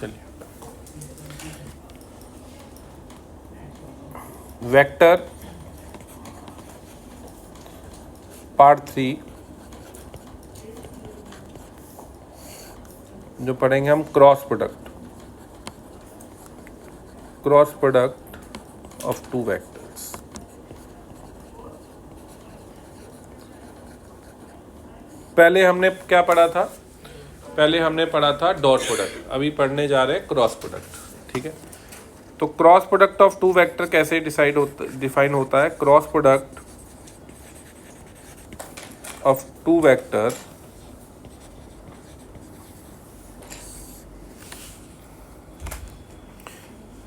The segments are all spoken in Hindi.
चलिए, वेक्टर पार्ट 3 जो पढ़ेंगे हम, cross product of two vectors. पहले हमने क्या पढ़ा था? पहले हमने पढ़ा था डॉट प्रोडक्ट, अभी पढ़ने जा रहे हैं क्रॉस प्रोडक्ट। ठीक है, तो cross product of two vector कैसे डिफाइन होता है? Cross product of two vector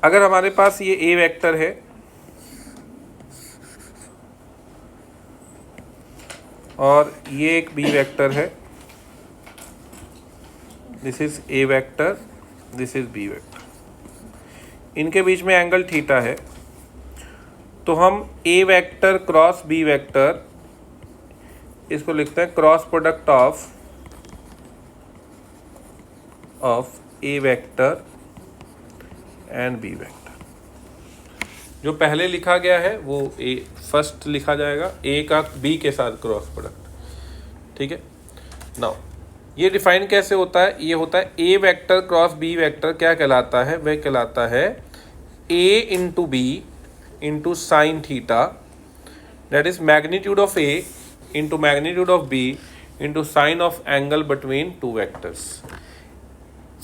अगर हमारे पास ये ए वेक्टर है और ये एक बी वेक्टर है, this is A vector, this is B vector, इनके बीच में एंगल थीटा है, तो हम A vector cross B vector इसको लिखते हैं cross product of A vector and B vector. जो पहले लिखा गया है वो ए फर्स्ट लिखा जाएगा, ए का बी के साथ क्रॉस प्रोडक्ट। ठीक है, नाउ ये डिफाइन कैसे होता है? ये होता है A vector cross B vector क्या कहलाता है? वह कहलाता है A into B into sine theta, that is magnitude of A into magnitude of B into sine of angle between two vectors.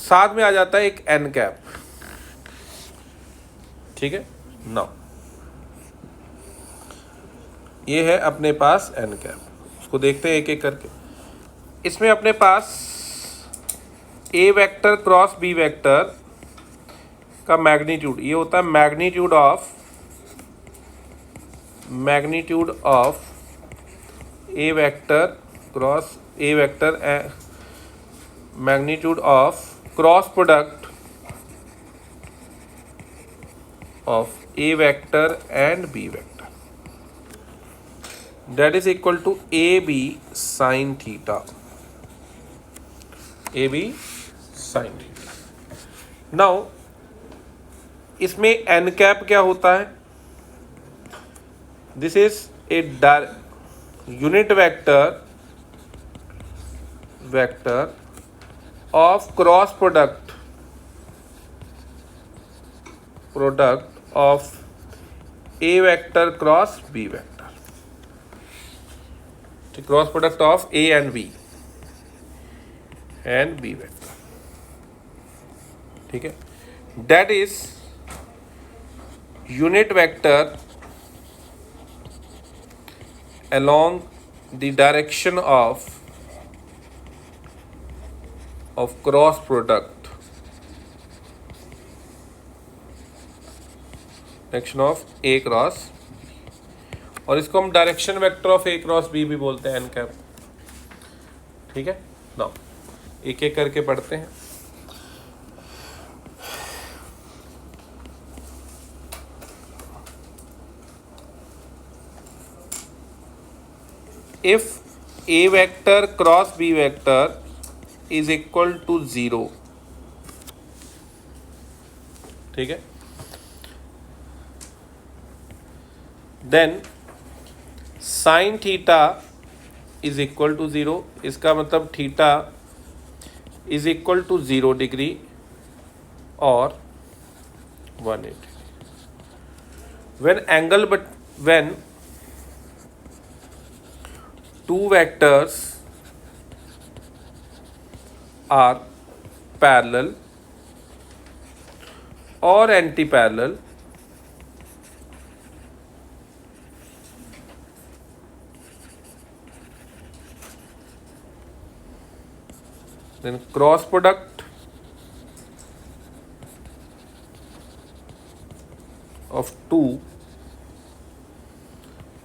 साथ में आ जाता है एक एन कैप। ठीक है, नाउ ये है अपने पास एन कैप, उसको देखते हैं एक एक करके। इसमें अपने पास ए वेक्टर क्रॉस बी वेक्टर का मैग्नीट्यूड ये होता है magnitude of A vector cross A vector, magnitude of cross product of a vector and b vector, that is equal to ab sin theta, ab sin theta। now इसमें n कैप क्या होता है? This is a unit vector of cross product of a vector cross b vector, तो cross product of a and b vector। ठीक है, that is unit vector along the direction of cross product direction of A cross, और इसको हम direction vector of A cross B भी बोलते हैं, एन कैप। ठीक है, नाउ एक एक करके पढ़ते हैं। If A vector cross B vector is equal to 0, ठीक है, then sine theta is equal to 0, इसका मतलब theta is equal to 0 degree और 180। when two vectors are parallel or anti-parallel, then cross product of two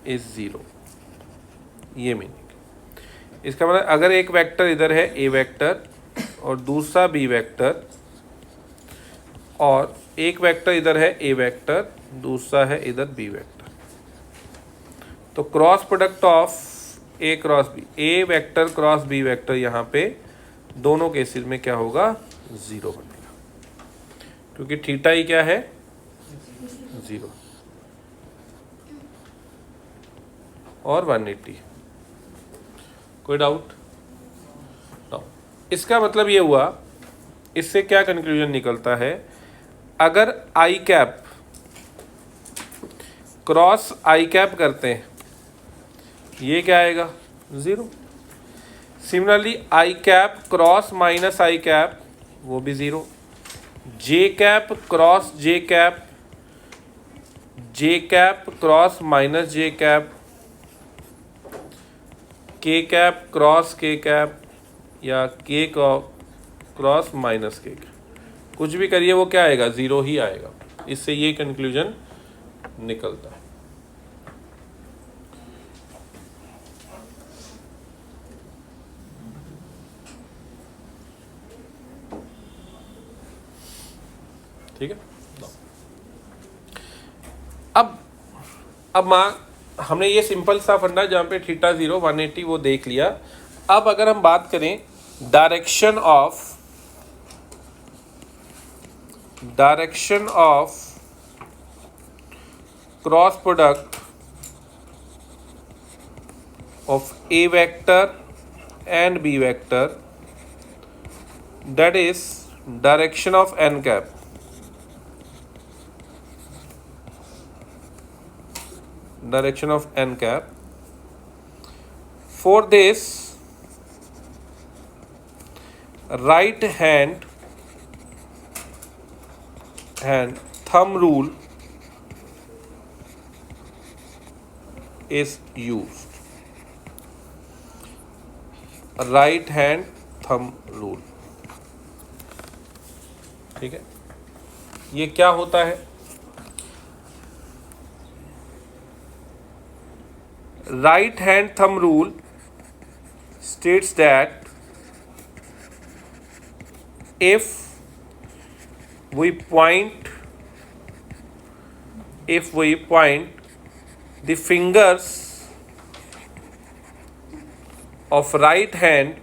is 0। ये मीनिंग। इसका मतलब अगर एक वेक्टर इधर है ए वेक्टर और दूसरा बी वेक्टर, और एक वेक्टर इधर है ए वेक्टर, दूसरा है इधर बी वेक्टर, तो cross product of A cross B, A vector cross B vector यहाँ पे दोनों केसेस में क्या होगा? 0 बनेगा। क्योंकि थीटा ही क्या है, 0 और 180। कोई डाउट? इसका मतलब ये हुआ, इससे क्या कंक्लूजन निकलता है, अगर आई कैप क्रॉस आई कैप करते हैं, ये क्या आएगा, 0। Similarly I cap cross minus I cap, वो भी 0। जे कैप क्रॉस जे कैप, जे cap cross minus J cap, के कैप क्रॉस के कैप, या के क्रॉस माइनस के, कुछ भी करिए वो क्या आएगा, 0 ही आएगा। इससे ये कंक्लूजन निकलता है। ठीक है। अब हमने ये सिंपल सा फंडा जहाँ पे थीटा 0 180 वो देख लिया। अब अगर हम बात करें direction of cross product of A vector and B vector, that is direction of n cap, direction of n cap. For this, right hand thumb rule is used. Right hand thumb rule, ठीक है। ये क्या होता है, right hand thumb rule states that if we point the fingers of right hand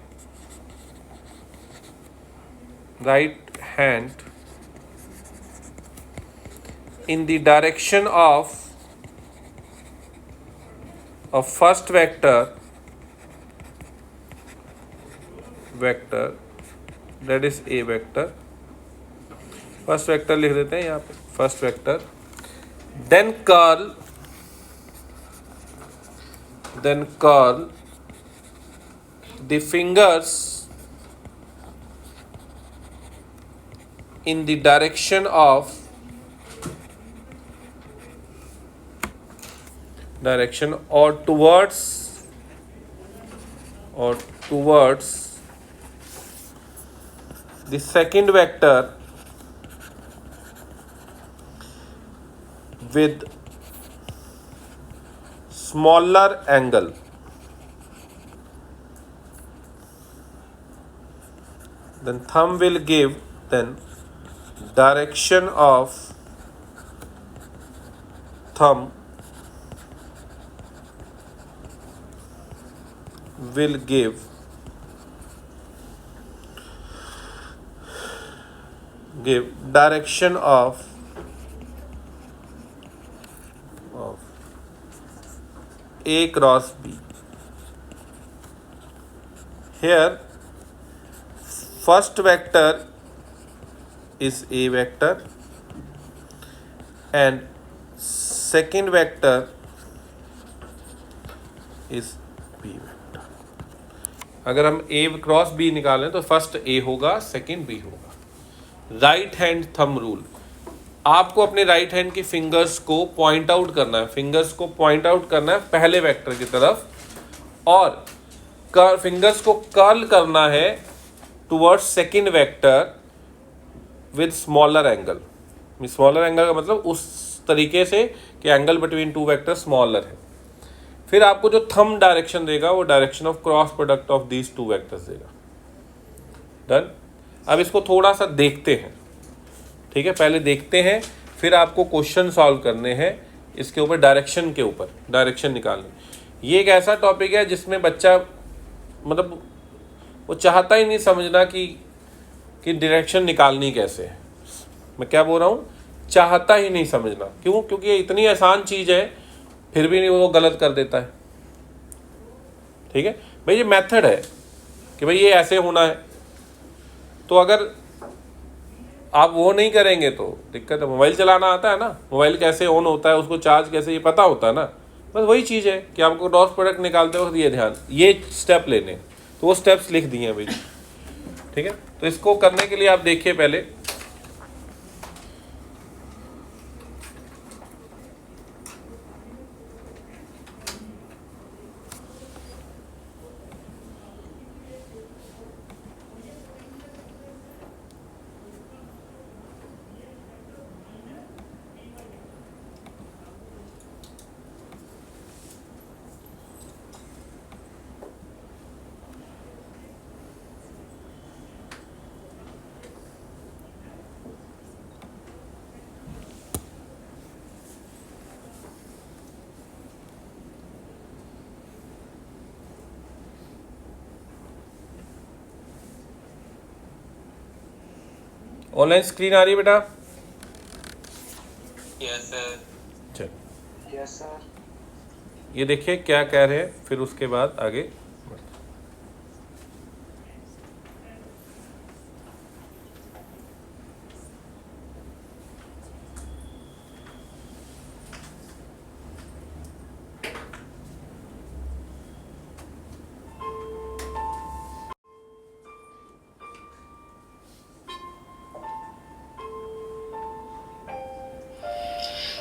in the direction of first vector, that is a vector, first vector लिख देते हैं यहाँ पे, first vector, then curl the fingers in the direction or towards the second vector with smaller angle. Then thumb will give, then direction of thumb will give direction of A cross B. Here first vector is A vector and second vector is B vector. अगर हम A क्रॉस B निकालें तो फर्स्ट A होगा, सेकंड B होगा। राइट हैंड थंब रूल, आपको अपने राइट हैंड की फिंगर्स को पॉइंट आउट करना है, पहले वेक्टर की तरफ, और फिंगर्स को कर्ल करना है towards second vector with smaller angle. Smaller angle का मतलब उस तरीके से कि angle between to vector smaller है। फिर आपको जो थंब डायरेक्शन देगा वो direction of cross product of these two vectors देगा। डन। अब इसको थोड़ा सा देखते हैं, ठीक है, पहले देखते हैं, फिर आपको क्वेश्चन सॉल्व करने हैं इसके ऊपर, डायरेक्शन के ऊपर, डायरेक्शन निकालने। ये एक ऐसा टॉपिक है जिसमें बच्चा मतलब वो चाहता ही नहीं समझना कि डायरेक्शन निकालनी कैसे है। मैं क्या बोल रहा हूँ, चाहता ही नहीं समझना। क्यों? क्योंकि ये इतनी आसान चीज है, फिर भी नहीं वो गलत कर देता है। ठीक है भाई, ये मेथड है कि भाई ये ऐसे होना है। तो अगर आप वो नहीं करेंगे तो दिक्कत है। मोबाइल चलाना आता है ना, मोबाइल कैसे ऑन होता है, उसको चार्ज कैसे, ये पता होता है ना। बस वही चीज़ है कि आपको डॉट प्रोडक्ट निकालते वक्त ये ध्यान, ये स्टेप लेने, तो वो स्टेप्स लिख दिए हैं भाई। ठीक है, तो इसको करने के लिए आप देखिए पहले ऑनलाइन स्क्रीन आ रही है बेटा? Yes sir. चल यस सर। ये देखिए क्या कह रहे हैं, फिर उसके बाद आगे।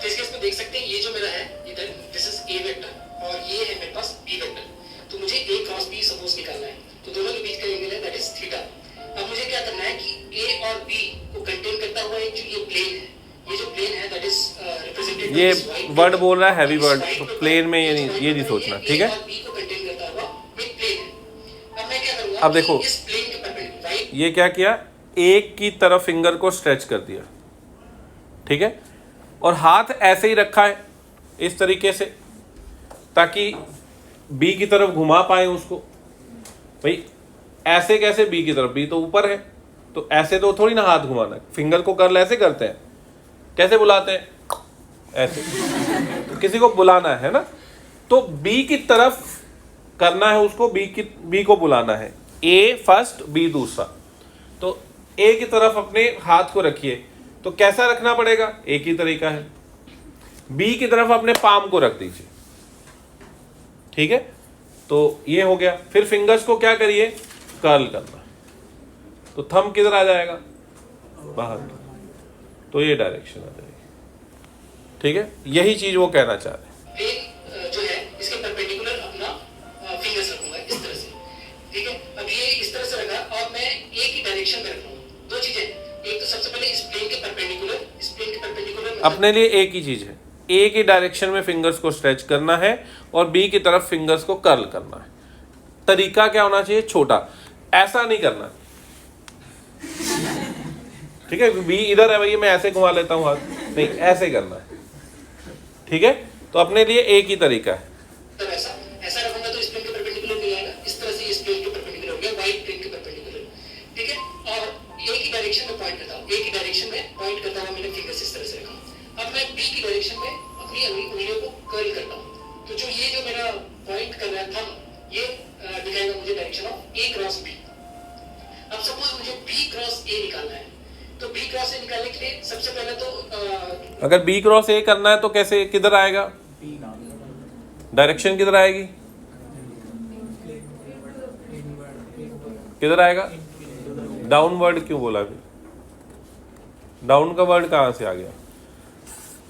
तो इस केस में देख सकते हैं ये जो मेरा है इधर दिस इज ए वेक्टर और ये है मेरे पास बी वेक्टर। तो मुझे ए क्रॉस बी सपोज निकालना है, तो दोनों के बीच का एंगल है दैट इज थीटा। अब मुझे क्या करना है कि ए और बी को कंटेन करता हुआ एक जो ये प्लेन है, ये जो प्लेन है दैट इज रिप्रेजेंटेड ये वर्ड बोल रहा है हैवी वर्ड, तो प्लेन में ये नहीं सोचना। ठीक है, और बी को कंटेन करता हुआ एक प्लेन है। अब मैं क्या करूंगा, अब देखो इस प्लेन के परपेंडिकुलर ये क्या किया, एक की तरफ फिंगर को स्ट्रेच कर दिया। ठीक है, और हाथ ऐसे ही रखा है इस तरीके से ताकि बी की तरफ घुमा पाए उसको। भाई ऐसे कैसे बी की तरफ, बी तो ऊपर है, तो ऐसे तो थोड़ी ना हाथ घुमाना है। फिंगर को कर्ल ऐसे करते हैं, कैसे बुलाते हैं, ऐसे। तो किसी को बुलाना है ना, तो बी की तरफ करना है उसको, बी को बुलाना है। ए फर्स्ट, बी दूसरा। तो ए की तरफ अपने हाथ को रखिए, तो कैसा रखना पड़ेगा, एक ही तरीका है। बी की तरफ अपने पाम को रख दीजिए। ठीक है, तो ये हो गया। फिर फिंगर्स को क्या करिए, कर्ल करना। तो थंब किधर आ जाएगा, बाहर, तो ये डायरेक्शन आ जाएगी। ठीक है, यही चीज वो कहना चाह रहे हैं। प्लेन जो है इसके परपेंडिकुलर अपना फिंगर्स रखूंगा इस तरह से। ठीक है, अब ये इस तरह से रखा और मैं एक ही डायरेक्शन में रखूंगा। दो चीजें, एक तो सबसे पहले इस प्लेन के परपेंडिकुलर अपने लिए एक ही चीज है, ए की डायरेक्शन में फिंगर्स को स्ट्रेच करना है और बी की तरफ फिंगर्स को कर्ल करना है। तरीका क्या होना चाहिए, छोटा, ऐसा नहीं करना। ठीक है, बी इधर है भैया, मैं ऐसे घुमा लेता हूं हाथ, नहीं ऐसे करना है। ठीक है, तो अपने लिए एक ही तरीका है। तो ऐसा रखूंगा तो इस प्लेन के परपेंडिकुलर नहीं आएगा। इस तरह से इस प्लेन के परपेंडिकुलर हो गया, वाइट प्लेन के परपेंडिकुलर। ठीक है, और एक ही डायरेक्शन में पॉइंट करता हूं, एक ही डायरेक्शन में पॉइंट करता हुआ मैंने फिंगर्स इस तरह से रखा। अब मैं बी की डायरेक्शन में अपनी उंगलियों को कर्ल करता हूं। तो जो ये जो मेरा पॉइंट कर रहा था, ये दिखाएगा मुझे direction of A cross B. अब सपोज मुझे बी क्रॉस ए निकालना है, तो बी क्रॉस ए निकालने के लिए सबसे पहले तो अगर बी क्रॉस ए करना है तो कैसे, किधर आएगा, डायरेक्शन किधर आएगी, किधर आएगा, डाउनवर्ड क्यों बोला, फिर डाउन का वर्ड कहां से आ गया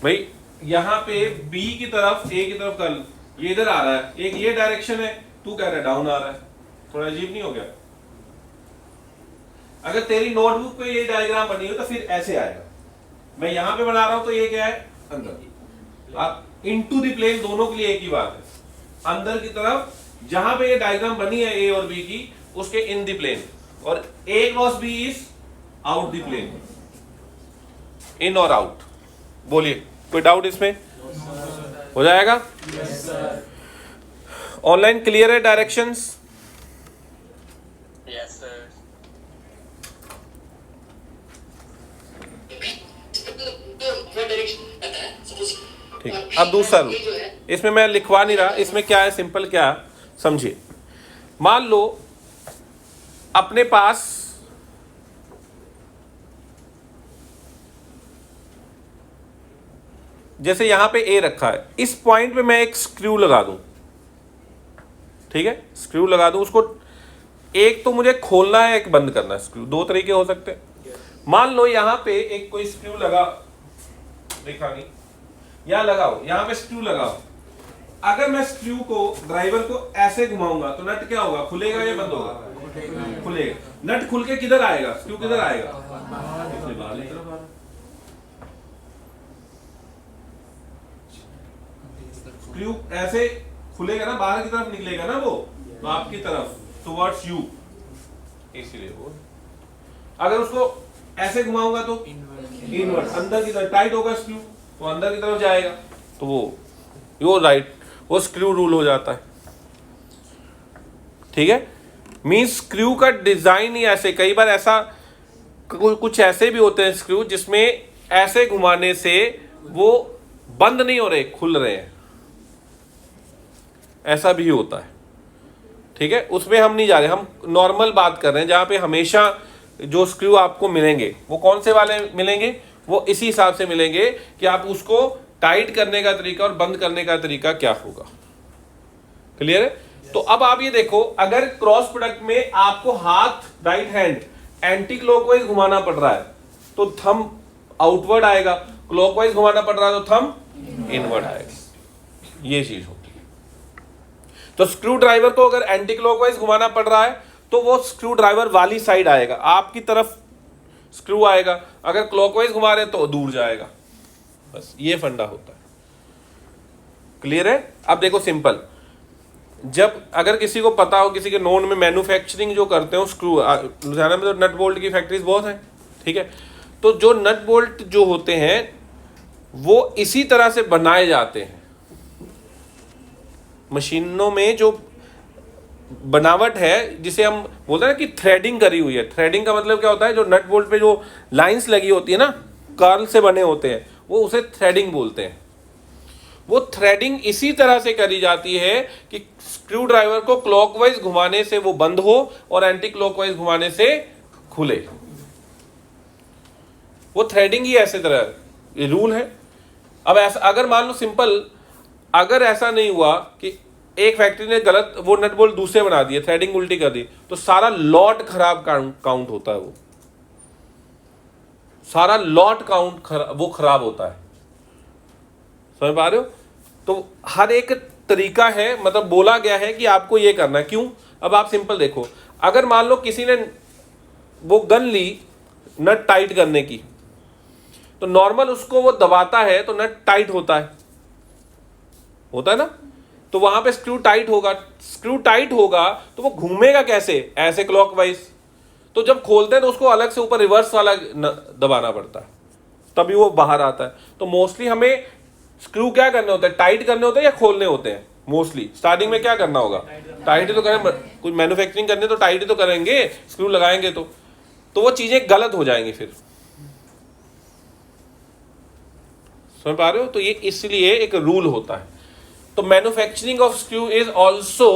भाई। यहां पे बी की तरफ, ए की तरफ कर, ये इधर आ रहा है, एक ये डायरेक्शन है, तू कह रहा है डाउन आ रहा है, थोड़ा अजीब नहीं हो गया। अगर तेरी नोटबुक पे ये डायग्राम बनी हो तो फिर ऐसे आएगा। मैं यहां पे बना रहा हूं तो ये क्या है, अंदर। आप इनटू द प्लेन दोनों के लिए एक ही बात है, अंदर की तरफ जहां पे ये डायग्राम बनी है ए और बी की, उसके इन द प्लेन, और A cross B is out the plane, in और आउट। बोलिए, कोई डाउट इसमें? हो जाएगा? ऑनलाइन क्लियर है डायरेक्शंस? Yes sir. ठीक, और अब दूसरा रूल, ये जो है इसमें मैं लिखवा नहीं रहा, इसमें क्या है, सिंपल क्या है समझिए। मान लो अपने पास जैसे यहां पे ए रखा है, इस पॉइंट पे मैं एक स्क्रू लगा दूं, ठीक है, स्क्रू लगा दूं, उसको एक तो मुझे खोलना है, एक बंद करना है। स्क्रू दो तरीके हो सकते हैं। मान लो यहां पे एक कोई स्क्रू लगा, देखा नहीं, यहां लगाओ, यहां पे स्क्रू लगाओ। अगर मैं स्क्रू को, ड्राइवर को ऐसे घुमाऊंगा तो नट क्या होगा, खुलेगा या बंद होगा? खुलेगा। नट खुल के किधर आएगा, स्क्रू किधर आएगा? बाहर की तरफ आ रहा है। स्क्रू ऐसे खुलेगा ना, बाहर की तरफ निकलेगा ना वो, तो आपकी तरफ, टुवर्ड्स यू, इसीलिए वो। अगर उसको ऐसे घुमाऊंगा तो इनवर्ट, अंदर की तरफ टाइट होगा स्क्रू, तो अंदर की तरफ जाएगा, तो वो राइट, वो स्क्रू रूल हो जाता है। ठीक है, मींस स्क्रू का डिजाइन ही ऐसे, कई बार ऐसा कुछ ऐसे भी होते हैं स्क्रू जिसमें ऐसे घुमाने से वो बंद नहीं हो रहे, खुल रहे हैं, ऐसा भी होता है। ठीक है, उसमें हम नहीं जा रहे, हम नॉर्मल बात कर रहे हैं, जहां पे हमेशा जो स्क्रू आपको मिलेंगे वो कौन से वाले मिलेंगे, वो इसी हिसाब से मिलेंगे कि आप उसको टाइट करने का तरीका और बंद करने का तरीका क्या होगा। क्लियर है? तो अब आप ये देखो, अगर क्रॉस प्रोडक्ट में आपको हाथ राइट हैंड एंटी क्लॉकवाइज घुमाना पड़ रहा है तो थंब आउटवर्ड आएगा, क्लॉकवाइज घुमाना पड़ रहा है तो थंब इनवर्ड आएगा, ये चीज होती है। तो स्क्रू ड्राइवर को अगर एंटी क्लॉकवाइज घुमाना पड़ रहा है तो वो स्क्रू ड्राइवर वाली साइड आएगा, आपकी तरफ स्क्रू आएगा, अगर क्लॉकवाइज घुमा रहे तो दूर जाएगा, बस ये फंडा होता है। क्लियर है? अब देखो सिंपल, जब अगर किसी को पता हो, किसी के नोन में मैन्युफैक्चरिंग जो करते हो स्क्रू, लुधियाना में तो नट बोल्ट की फैक्ट्रीज बहुत हैं, ठीक है, तो जो नट बोल्ट जो होते हैं वो इसी तरह से बनाए जाते हैं। मशीनों में जो बनावट है, जिसे हम बोलते हैं ना कि थ्रेडिंग करी हुई है, थ्रेडिंग का मतलब क्या होता है, जो नट बोल्ट पे जो लाइंस लगी होती है ना, कर्ल से बने होते हैं, वो उसे थ्रेडिंग बोलते हैं। वो थ्रेडिंग इसी तरह से करी जाती है कि स्क्रू ड्राइवर को क्लॉकवाइज घुमाने से वो बंद हो और एंटी क्लॉकवाइज घुमाने से खुले। वो थ्रेडिंग ही ऐसे तरह, ये रूल है। अब ऐसा अगर मान लो सिंपल, अगर ऐसा नहीं हुआ कि एक फैक्ट्री ने गलत वो नट बोल्ट दूसरे बना दिए, थ्रेडिंग उल्टी कर दी, तो सारा लॉट खराब काउंट होता है, वो सारा लॉट काउंट वो खराब होता है। समझ पा रहे हो? तो हर एक तरीका है, मतलब बोला गया है कि आपको ये करना है। क्यों? अब आप सिंपल देखो, अगर मान लो किसी ने वो गन ली नट टाइट करने की, तो नॉर्मल उसको वो दबाता है तो नट टाइट होता है ना, तो वहां पे स्क्रू टाइट होगा, स्क्रू टाइट होगा तो वो घूमेगा कैसे, ऐसे क्लॉकवाइज, तो जब खोलते हैं तो उसको अलग से ऊपर रिवर्स वाला दबाना पड़ता है, तभी वो बाहर आता है। तो मोस्टली हमें स्क्रू क्या करने होते हैं, टाइट करने होते हैं या खोलने होते हैं? मोस्टली स्टार्टिंग में क्या करना होगा, टाइट ही तो करें, कुछ मैन्युफैक्चरिंग करने तो टाइट ही तो करेंगे, स्क्रू लगाएंगे तो वो चीजें गलत हो जाएंगी फिर। समझ पा रहे हो? तो ये इसलिए एक रूल होता है। तो manufacturing of screw is also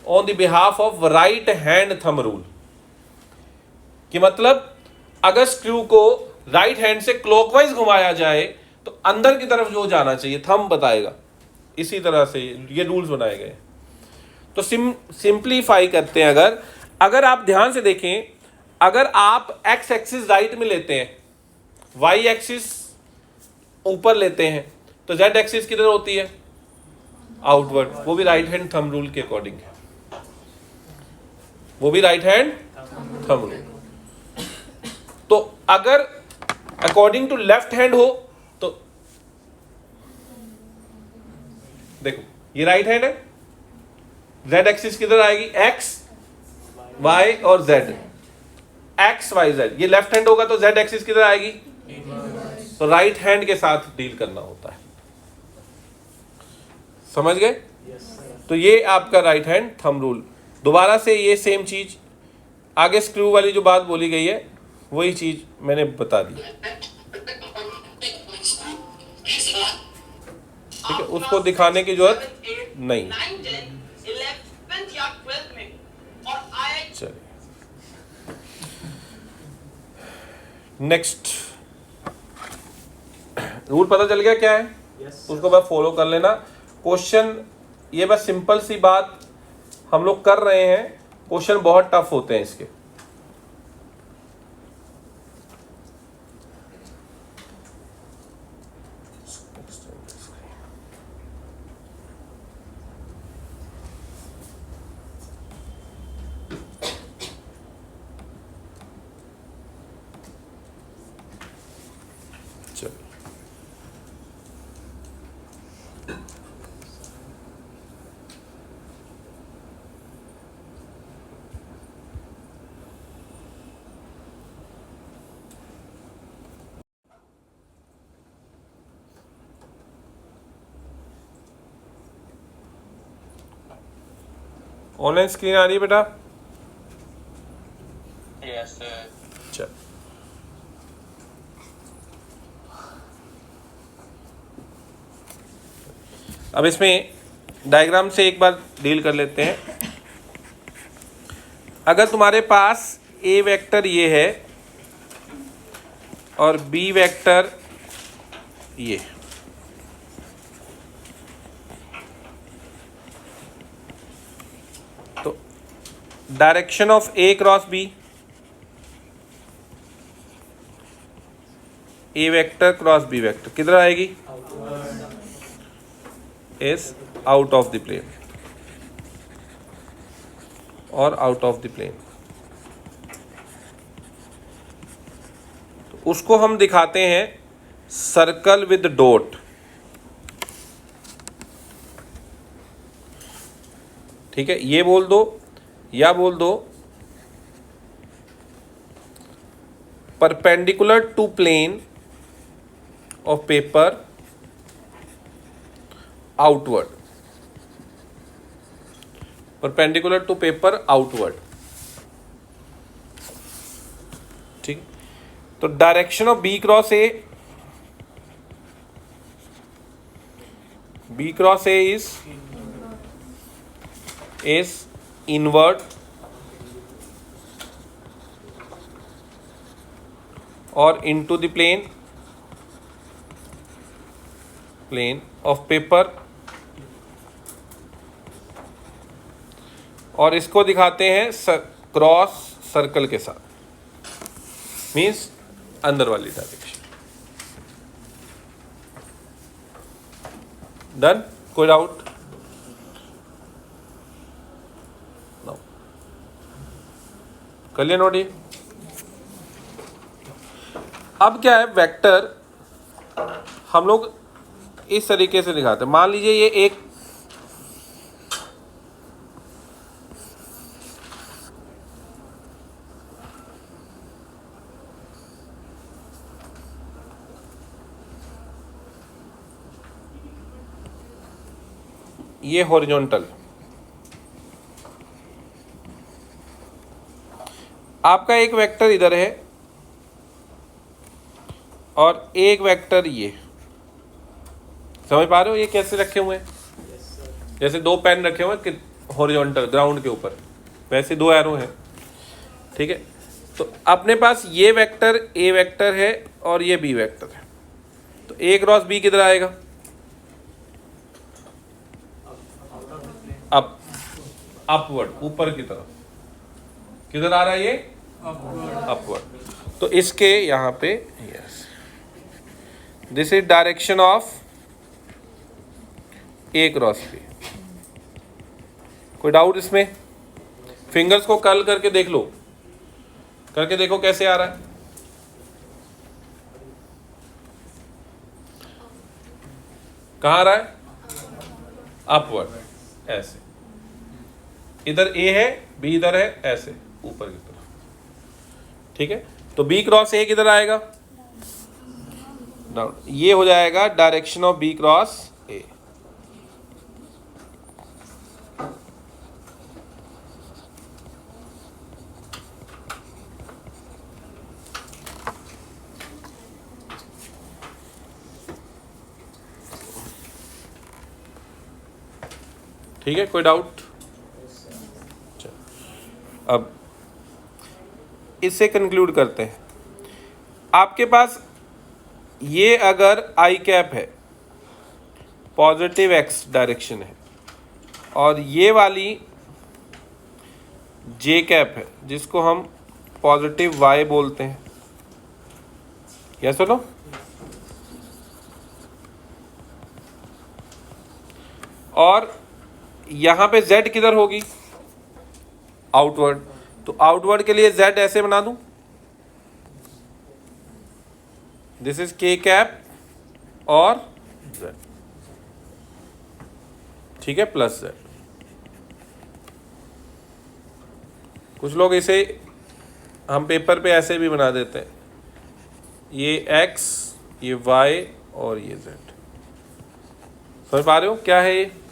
on the behalf of right hand thumb rule, कि मतलब अगर स्क्रू को राइट हैंड से क्लॉकवाइज घुमाया जाए तो अंदर की तरफ जो जाना चाहिए थंब बताएगा, इसी तरह से ये रूल्स बनाए गए। तो सिंप्लीफाई करते हैं, अगर आप ध्यान से देखें, अगर आप एक्स एक्सिस राइट में लेते हैं, वाई एक्सिस ऊपर लेते हैं, तो जेड एक्सिस किधर होती है, आउटवर्ड, वो भी राइट हैंड थंब रूल के अकॉर्डिंग है, वो भी राइट हैंड थंब रूल। तो अगर अकॉर्डिंग टू लेफ्ट हैंड हो तो देखो ये राइट हैंड है, जेड एक्सिस किधर आएगी, एक्स वाई और जेड, एक्स वाई जेड। ये लेफ्ट हैंड होगा तो जेड एक्सिस किधर आएगी, तो राइट हैंड के साथ डील करना होता है। समझ गए? तो ये आपका राइट हैंड थंब रूल। दोबारा से ये सेम चीज आगे स्क्रू वाली जो बात बोली गई है वही चीज मैंने बता दी। उसको दिखाने की जरूरत नहीं। चलिए नेक्स्ट, रूल पता चल गया क्या है? उसको बस फॉलो कर लेना। क्वेश्चन ये बस सिंपल सी बात हम लोग कर रहे हैं, क्वेश्चन बहुत टफ होते हैं इसके। ऑनलाइन स्क्रीन आ रही है बेटा? Yes sir. चल अब इसमें डायग्राम से एक बार डील कर लेते हैं। अगर तुम्हारे पास ए वेक्टर ये है और बी वेक्टर ये, तो direction of A cross B, A vector cross B vector किधर आएगी? Is out of the plane और आउट ऑफ द प्लेन। तो उसको हम दिखाते हैं सर्कल विद डॉट। ठीक है, ये बोल दो या बोल दो perpendicular to plane of paper outward, perpendicular to paper outward. ठीक, तो direction of B cross A, B cross A is inward और into the plane of paper, और इसको दिखाते हैं क्रॉस सर्कल के साथ, मीन्स अंदर वाली डायरेक्शन। डन? कोई डाउट? नो, कर लिया नोट ये? अब क्या है, वेक्टर हम लोग इस तरीके से दिखाते हैं। मान लीजिए ये एक ये हॉरिजॉन्टल, आपका एक वेक्टर इधर है और एक वेक्टर ये, समझ पा रहे हो ये कैसे रखे हुए हैं? जैसे दो पेन रखे हुए हैं हॉरिजॉन्टल ग्राउंड के ऊपर, वैसे दो एरो हैं। ठीक है, तो अपने पास ये वेक्टर ए वेक्टर है और ये बी वेक्टर है, तो ए क्रॉस बी किधर आएगा? अपवर्ड, ऊपर की तरफ। किधर आ रहा है ये? अपवर्ड। तो इसके यहाँ पे yes, this is direction of A cross B. कोई डाउट इसमें? फिंगर्स को कर्ल करके देख लो, करके देखो कैसे आ रहा है। कहाँ आ रहा है? अपवर्ड, ऐसे। इधर ए है, बी इधर है, ऐसे ऊपर की तरफ। ठीक है, तो बी क्रॉस ए किधर आएगा? डाउन। ये हो जाएगा direction of B cross A. ठीक है, कोई डाउट? अब इससे कंक्लूड करते हैं। आपके पास ये अगर आई कैप है, पॉजिटिव एक्स डायरेक्शन है, और ये वाली जे कैप है जिसको हम पॉजिटिव वाई बोलते हैं, या सुनो, और यहां पे z किधर होगी? आउटवर्ड। तो आउटवर्ड के लिए z ऐसे बना दूं, दिस इज k कैप और z, ठीक है, प्लस z। कुछ लोग इसे हम पेपर पे ऐसे भी बना देते हैं, ये x, ये y और ये z। समझ पा रहे हो क्या है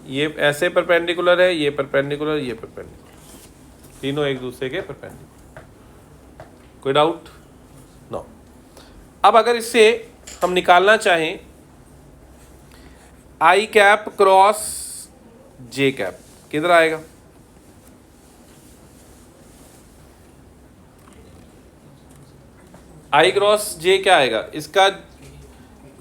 ये ऐसे परपेंडिकुलर है, ये परपेंडिकुलर, ये परपेंडिकुलर, तीनों एक दूसरे के परपेंडिकुलर। कोई डाउट? नो। अब अगर इससे हम निकालना चाहें आई कैप क्रॉस जे कैप, किधर आएगा? आई क्रॉस जे क्या आएगा इसका?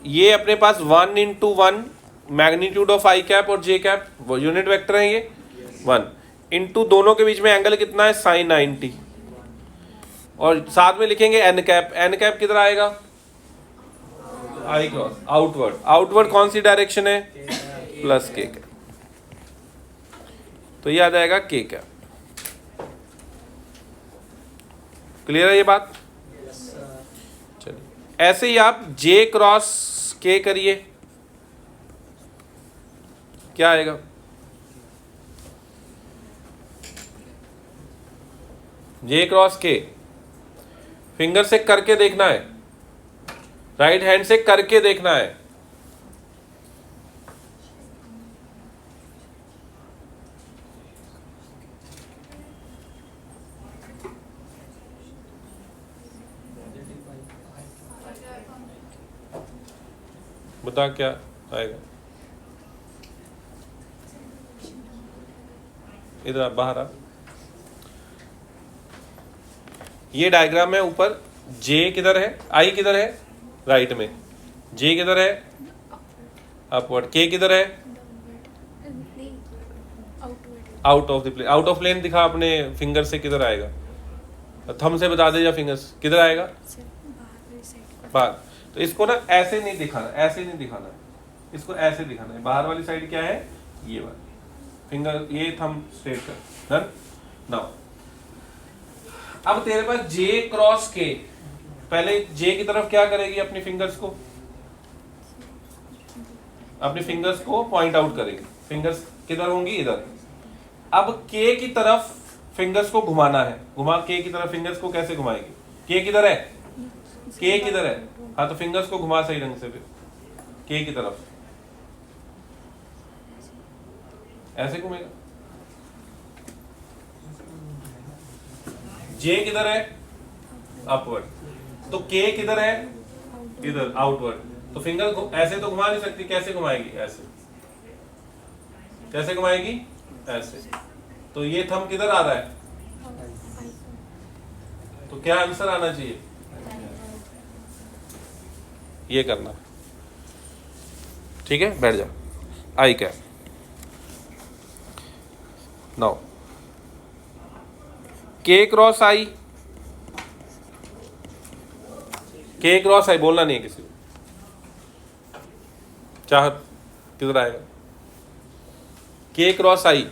ये अपने पास 1 × 1 मैग्नीट्यूड ऑफ आई कैप और जे कैप, वो यूनिट वेक्टर है, ये 1 इंटू दोनों के बीच में एंगल कितना है? sin 90, और साथ में लिखेंगे एन कैप। एन कैप किधर आएगा? आई क्रॉस आउटवर्ड। आउटवर्ड कौन सी डायरेक्शन है? प्लस के कैप, तो ये आ जाएगा के कैप। क्लियर है ये बात? चलिए, ऐसे ही आप जे क्रॉस के करिए, क्या आएगा? जे क्रॉस के, फिंगर से करके देखना है, राइट हैंड से करके देखना है। बता क्या आएगा? इधर आ, बाहर आ। ये डायग्राम है, ऊपर जे किधर है, आई किधर है? राइट में। जे किधर है? अपवर्ड। के किधर है? Out of the plane. Out of plane दिखा अपने फिंगर से, किधर आएगा? थंब से बता दे या फिंगर्स, किधर आएगा? बाहर। तो इसको ना ऐसे नहीं दिखाना, ऐसे नहीं दिखाना, इसको ऐसे दिखाना है। बाहर वाली साइड क्या है? ये वाली फिंगर, ये थंब स्ट्रेट कर। डन। नाउ अब तेरे पास जे क्रॉस के, पहले जे की तरफ क्या करेगी? अपनी फिंगर्स को पॉइंट आउट करेगी। फिंगर्स किधर होंगी? इधर। अब के की तरफ फिंगर्स को घुमाना है। घुमा के की तरफ फिंगर्स को कैसे घुमाएगी? के किधर है? के किधर है? हाँ, तो फिंगर्स को घुमा सही ढंग से, फिर के की तरफ ऐसे घूमेगा। जे किधर है? अपवर्ड। तो के किधर है? इधर, आउटवर्ड। तो फिंगर ऐसे तो घुमा नहीं सकती, कैसे घुमाएगी? ऐसे। कैसे घुमाएगी? ऐसे। तो ये थंब किधर आ रहा है? तो क्या आंसर आना चाहिए? ये करना, ठीक है? बैठ जा। आई कैप। नाउ के क्रॉस आई, के क्रॉस आई बोलना नहीं है किसी को। चाहत किधर आएगा? के क्रॉस आई,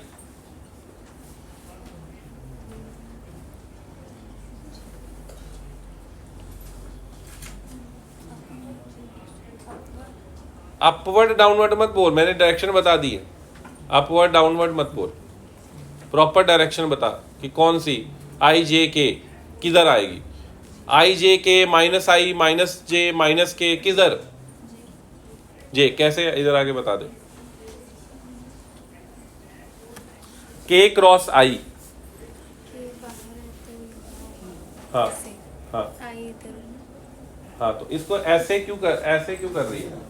अपवर्ड डाउनवर्ड मत बोल, मैंने डायरेक्शन बता दी है। अपवर्ड डाउनवर्ड मत बोल, प्रॉपर डायरेक्शन बता कि कौन सी आई जे के किधर आएगी। आई जे के माइनस आई माइनस जे माइनस के किधर? जे कैसे? इधर आगे बता दे। के क्रॉस आई, हाँ हाँ हाँ, तो इसको ऐसे क्यों कर रही है?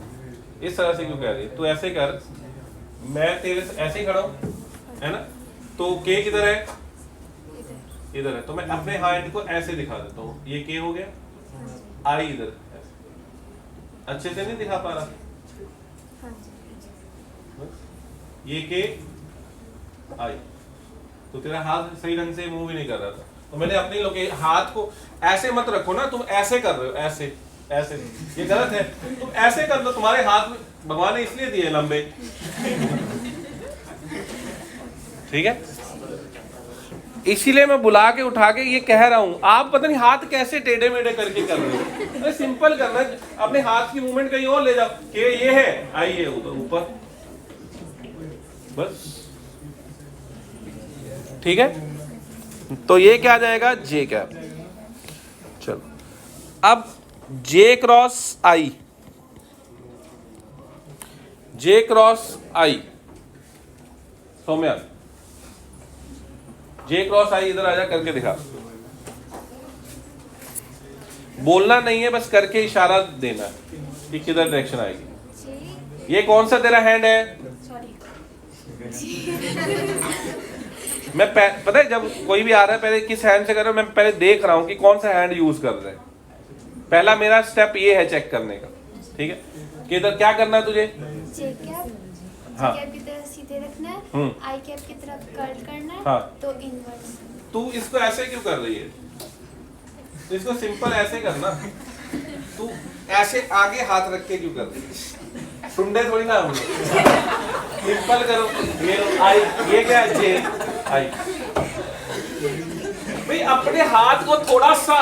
इस तरह से क्यों कह रही है? तू ऐसे कर, मैं तेरे से ऐसे ही खड़ा हूँ, है ना, तो के किधर है, इधर है, तो मैं अपने हैंड को ऐसे दिखा देता हूँ, ये के हो गया, आई इधर, अच्छे से नहीं दिखा पा रहा, ये के आई, तो तेरा हाथ सही ढंग से मूव ही नहीं कर रहा था, तो मैंने अपने लोग हाथ को ऐसे मत रखो ना, तुम ऐसे कर रहे हो, ऐसे ऐसे, ये गलत है, तुम ऐसे कर लो, तुम्हारे हाथ में भगवान ने इसलिए दिए लंबे, ठीक है, इसीलिए मैं बुला के उठा के ये कह रहा हूं, आप पता नहीं हाथ कैसे टेढ़े मेढ़े करके कर रहे हो, अरे सिंपल करना है, अपने हाथ की मूवमेंट कहीं और ले जाओ, कि ये है, आइए उधर ऊपर, बस, ठीक है, तो ये क्या आ जाएगा, जे कैप। चलो अब जे क्रॉस आई, जे क्रॉस आई, सौम्या जे क्रॉस आई इधर आजा, करके दिखा, बोलना नहीं है, बस करके इशारा देना कि किधर डायरेक्शन आएगी। ये कौन सा तेरा हैंड है, मैं पता है जब कोई भी आ रहा है पहले किस हैंड से कर रहा हूं, मैं पहले देख रहा हूं कि कौन सा हैंड यूज कर रहे हैं, पहला मेरा स्टेप ये है चेक करने का, ठीक है, कि इधर क्या करना है तुझे, हाँ, कैप की तरफ सीधे रखना है, आई कैप की तरफ कर्ल करना है, हाँ, तो इनवर्स। तू इसको ऐसे क्यों कर रही है, तो इसको सिंपल ऐसे करना, तू ऐसे आगे हाथ रख के क्यों कर रही है, सुंडे थोड़ी ना हम लोग, सिंपल करो, ये आई, ये क्या है, जे आई, भाई अपने हाथ को थोड़ा सा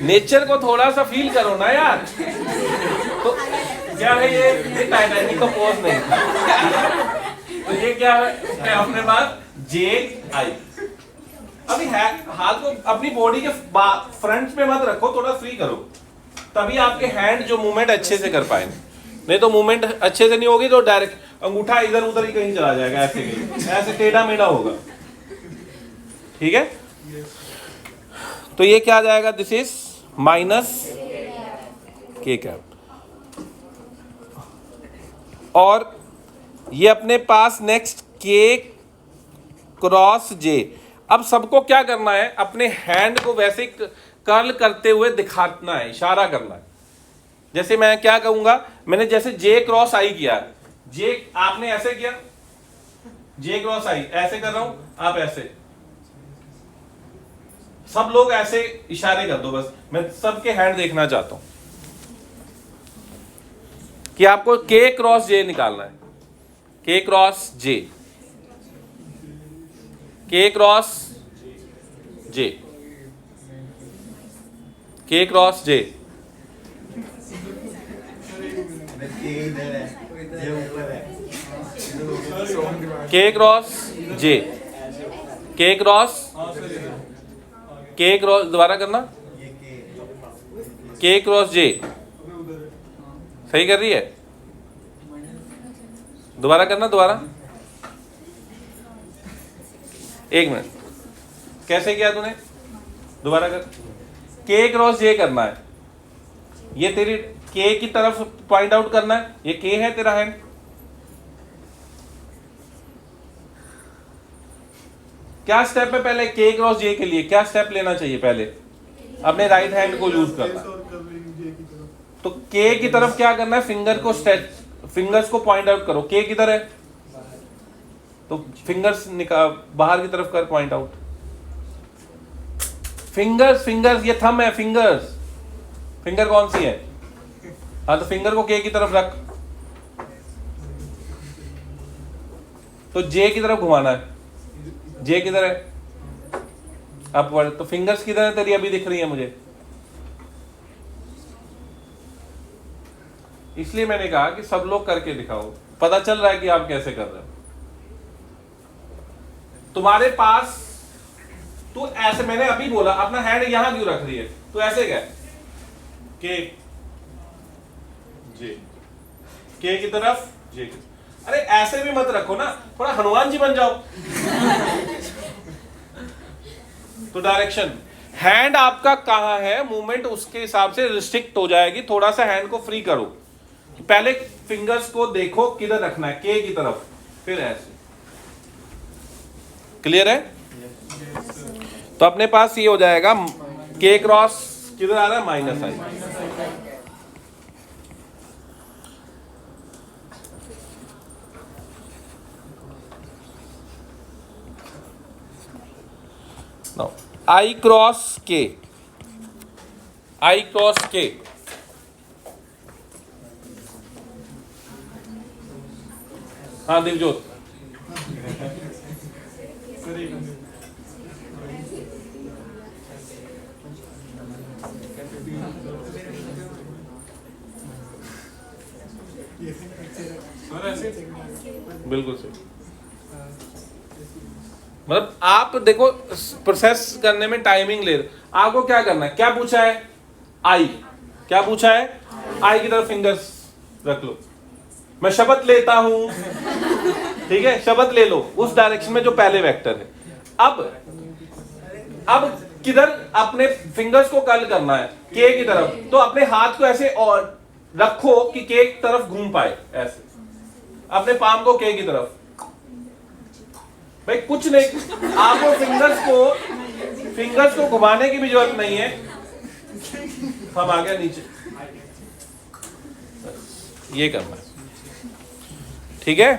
नेचर को थोड़ा सा फील करो ना यार, तो क्या है ये टाइटैनिक का पोज नहीं था, तो ये क्या है अपने पास जे आई, अभी हाथ को अपनी बॉडी के फ्रंट पे मत रखो, थोड़ा फ्री करो, तभी आपके हैंड जो मूवमेंट अच्छे से कर पाएंगे, नहीं तो मूवमेंट अच्छे से नहीं होगी तो डायरेक्ट अंगूठा इधर उधर ही कहीं चला जाएगा, ऐसे कहीं ऐसे टेढ़ा मेढ़ा होगा, ठीक है, तो ये क्या आ जाएगा, this is minus K cap, और ये अपने पास नेक्स्ट के क्रॉस जे। अब सबको क्या करना है, अपने हैंड को वैसे कर्ल करते हुए दिखाना है, इशारा करना है, जैसे मैं क्या कहूंगा, मैंने जैसे जे क्रॉस आई किया, जे आपने ऐसे किया, जे क्रॉस आई ऐसे कर रहा हूं, आप ऐसे, सब लोग ऐसे इशारे कर दो, बस मैं सबके हैंड देखना चाहता हूं कि आपको के क्रॉस जे निकालना है, के क्रॉस जे, के क्रॉस जे, के क्रॉस जे, के क्रॉस जे, के क्रॉस, के क्रॉस, दोबारा करना, के क्रॉस जे, सही कर रही है, दोबारा करना, दोबारा, एक मिनट, कैसे किया तूने, दोबारा कर, के क्रॉस जे करना है, ये तेरी के की तरफ पॉइंट आउट करना है, ये के है तेरा हैंड, क्या स्टेप है पहले के क्रॉस जे के लिए, क्या स्टेप लेना चाहिए पहले, अपने राइट हैंड को यूज करना है, तो के की तरफ क्या करना है, फिंगर को स्ट्रेच, फिंगर्स को पॉइंट आउट करो, के किधर है, तो फिंगर्स बाहर की तरफ कर पॉइंट आउट, फिंगर्स, फिंगर्स, ये थंब है, फिंगर्स, फिंगर कौन सी है, हाँ, तो फिंगर को के की तरफ रख, तो जे की तरफ घुमाना है, जे किधर है, अपवर्ड, तो फिंगर्स किधर है तेरी, अभी दिख रही है मुझे, इसलिए मैंने कहा कि सब लोग करके दिखाओ, पता चल रहा है कि आप कैसे कर रहे हो, तुम्हारे पास, तू ऐसे, मैंने अभी बोला अपना हैंड यहां क्यों रख रही है, तो ऐसे क्या के जे, के की तरफ जे की, अरे ऐसे भी मत रखो ना, थोड़ा हनुमान जी बन जाओ, तो डायरेक्शन, हैंड आपका कहाँ है, मूवमेंट उसके हिसाब से रिस्ट्रिक्ट हो जाएगी। थोड़ा सा हैंड को फ्री करो, पहले फिंगर्स को देखो किधर रखना है, के की तरफ, फिर ऐसे। क्लियर है? तो अपने पास ये हो जाएगा के क्रॉस किधर आ रहा है, माइनस आई। आई क्रॉस के, आई क्रॉस के, हाँ दिवजोत, बिल्कुल सही। मतलब आप देखो प्रोसेस करने में टाइमिंग ले रहे, आपको क्या करना है, क्या पूछा है, आई, क्या पूछा है, आई की तरफ फिंगर्स रख लो। मैं शब्द लेता हूं, ठीक है, शब्द ले लो उस डायरेक्शन में जो पहले वेक्टर है। अब किधर अपने फिंगर्स को कर्ल करना है, के की तरफ, तो अपने हाथ को ऐसे और रखो कि के की तरफ घूम पाए, ऐसे अपने पाम को के की तरफ। भाई कुछ नहीं, आपको फिंगर्स को घुमाने की भी जरूरत नहीं है। हम आ गए नीचे, ये करना है, ठीक है।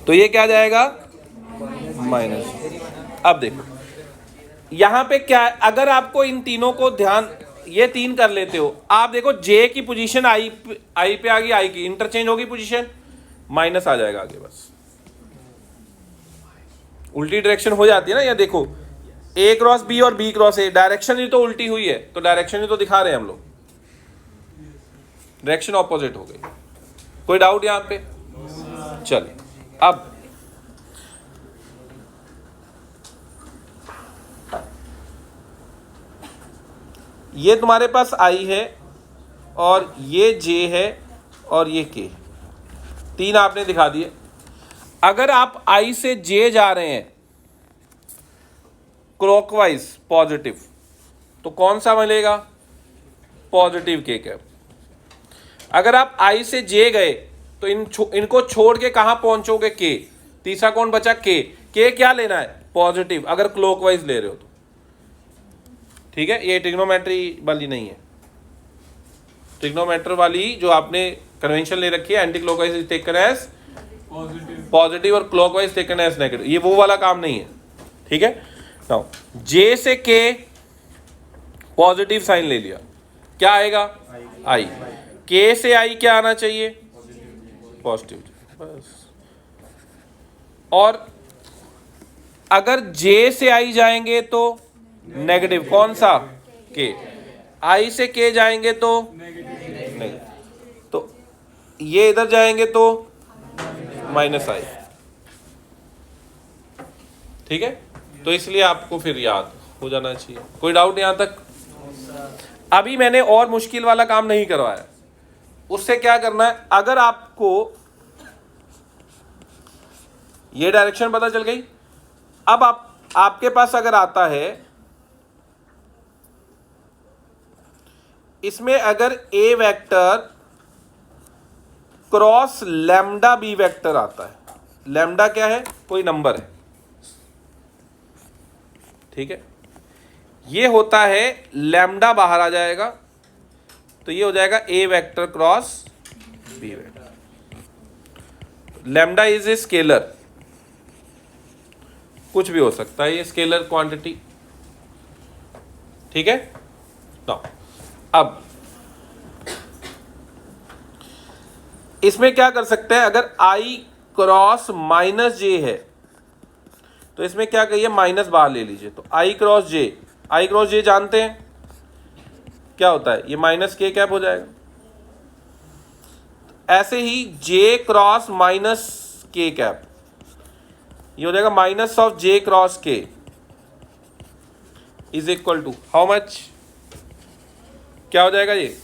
तो ये क्या जाएगा, माइनस। अब देखो यहां पे क्या है, अगर आपको इन तीनों को ध्यान, ये तीन कर लेते हो आप, देखो जे की पोजीशन आई पे आ गई, आई की इंटरचेंज होगी पोजीशन, माइनस आ जाएगा आगे, बस उल्टी डायरेक्शन हो जाती है ना। या देखो ए क्रॉस बी और बी क्रॉस ए, डायरेक्शन ही तो उल्टी हुई है, तो डायरेक्शन ही तो दिखा रहे हैं हम लोग, डायरेक्शन ऑपोजिट हो गई। कोई डाउट यहां पे? चलिए अब ये तुम्हारे पास आई है और ये जे है और ये के, तीन आपने दिखा दिए। अगर आप आई से जे जा रहे हैं क्लॉकवाइज पॉजिटिव, तो कौन सा मिलेगा, पॉजिटिव के कैप। अगर आप आई से जे गए तो इनको छोड़ के कहां पहुंचोगे, के, तीसरा कौन बचा, के क्या लेना है, पॉजिटिव, अगर क्लॉकवाइज ले रहे हो तो, ठीक है। ये ट्रिग्नोमेट्री वाली नहीं है, ट्रिग्नोमेट्री वाली जो आपने कन्वेंशन ले रखी है, anti clockwise is taken as positive और क्लॉकवाइज टेकन एज नेगेटिव, ये वो वाला काम नहीं है, ठीक है। नाउ जे से के पॉजिटिव साइन ले लिया, क्या आएगा, आई। के से आई क्या आना चाहिए, पॉजिटिव, बस। और अगर जे से आई जाएंगे तो नेगेटिव, कौन सा, के। आई से के जाएंगे तो नेगेटिव, तो ये इधर जाएंगे तो माइनस आई, ठीक है। तो इसलिए आपको फिर याद हो जाना चाहिए। कोई डाउट यहां तक? अभी मैंने और मुश्किल वाला काम नहीं करवाया। उससे क्या करना है, अगर आपको ये डायरेक्शन पता चल गई, अब आपके पास अगर आता है इसमें, अगर A vector cross lambda B vector आता है, लैम्डा क्या है, कोई नंबर है, ठीक है, ये होता है लैम्डा बाहर आ जाएगा, तो ये हो जाएगा A vector cross B vector. Lambda is a scalar, कुछ भी हो सकता है, ये स्केलर क्वांटिटी, ठीक है। तो अब इसमें क्या कर सकते हैं, अगर आई क्रॉस माइनस जे है तो इसमें क्या कहिए, माइनस बाहर ले लीजिए, तो आई क्रॉस जे, आई क्रॉस जे जानते हैं क्या होता है, ये माइनस के कैप हो जाएगा। ऐसे ही J cross minus K cap, ये हो जाएगा minus of J cross K is equal to how much, क्या हो जाएगा ये,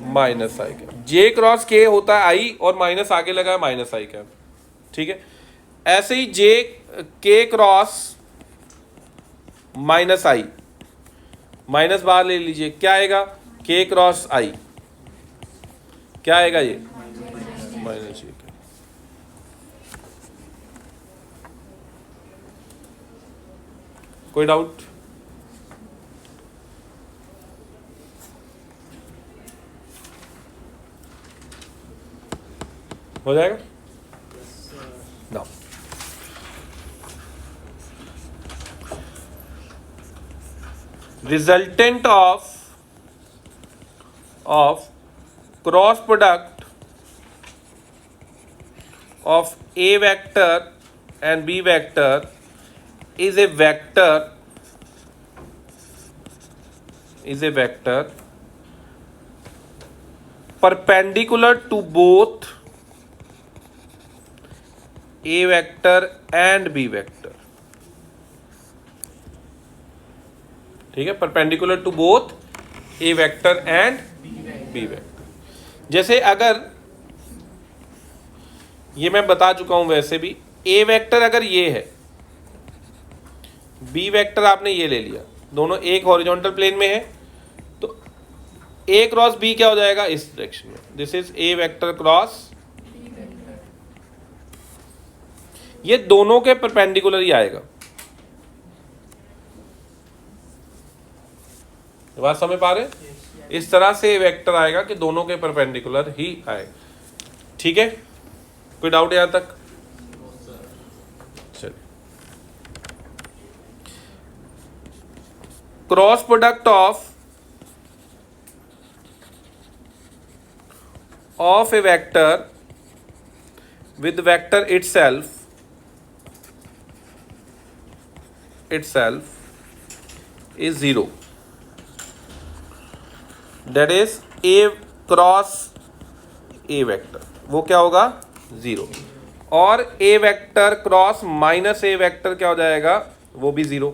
minus I cap. J cross K होता है आई और माइनस आगे लगा है माइनस आई कैप, ठीक है। ऐसे ही जे के क्रॉस माइनस आई, माइनस बाहर ले लीजिए, क्या आएगा k क्रॉस आई, क्या आएगा ये माइनस j। कोई डाउट? हो जाएगा ना। Resultant of cross product of A vector and B vector is a vector perpendicular to both a vector and b vector। ठीक है, perpendicular to both A vector and B vector. जैसे अगर ये मैं बता चुका हूं, वैसे भी ए वेक्टर अगर ये है, बी वेक्टर आपने ये ले लिया, दोनों एक हॉरिजॉन्टल प्लेन में है, तो ए क्रॉस बी क्या हो जाएगा इस डायरेक्शन में, this is A vector cross, ये दोनों के परपेंडिकुलर ही आएगा। बात समझ पा रहे? इस तरह से ए वेक्टर आएगा कि दोनों के परपेंडिकुलर ही आएगा। ठीक है, कोई डाउट यहां तक? चलिए, cross product of A vector with vector itself is 0, that is a cross A vector, वो क्या होगा 0, और ए वेक्टर क्रॉस माइनस ए वेक्टर क्या हो जाएगा, वो भी 0।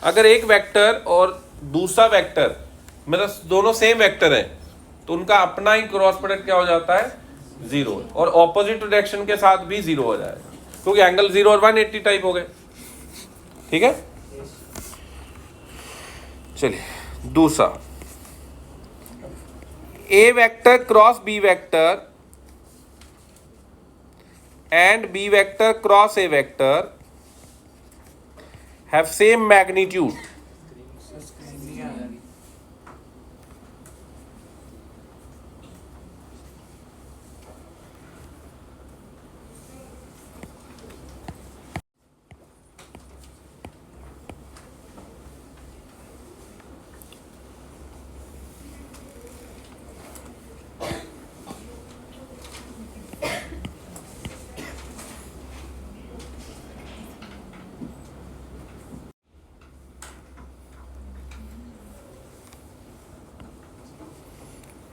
अगर एक वेक्टर और दूसरा वेक्टर मतलब दोनों सेम वेक्टर है तो उनका अपना ही क्रॉस प्रोडक्ट क्या हो जाता है 0, और ऑपोजिट डायरेक्शन के साथ भी 0 हो जाएगा, क्योंकि एंगल 0 और 180 टाइप हो गए। ठीक है, चलिए दूसरा, A vector cross B vector and B vector cross A vector have same magnitude.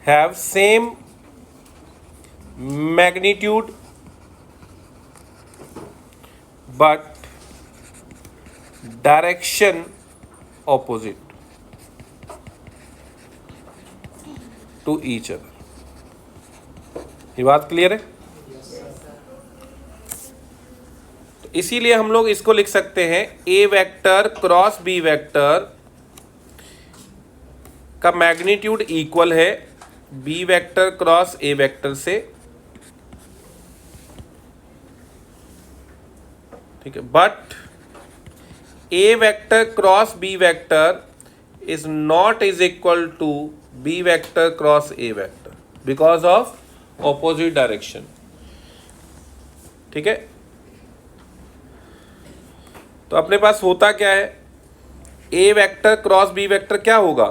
have same magnitude but direction opposite to each other। ये बात क्लियर है? तो इसीलिए हम लोग इसको लिख सकते हैं A vector cross B vector का मैग्नीट्यूड इक्वल है B vector cross A vector से। ठीक है, but A vector cross B vector is not is equal to B vector cross A vector because of opposite direction. ठीक है, तो अपने पास होता क्या है, A vector cross B vector क्या होगा,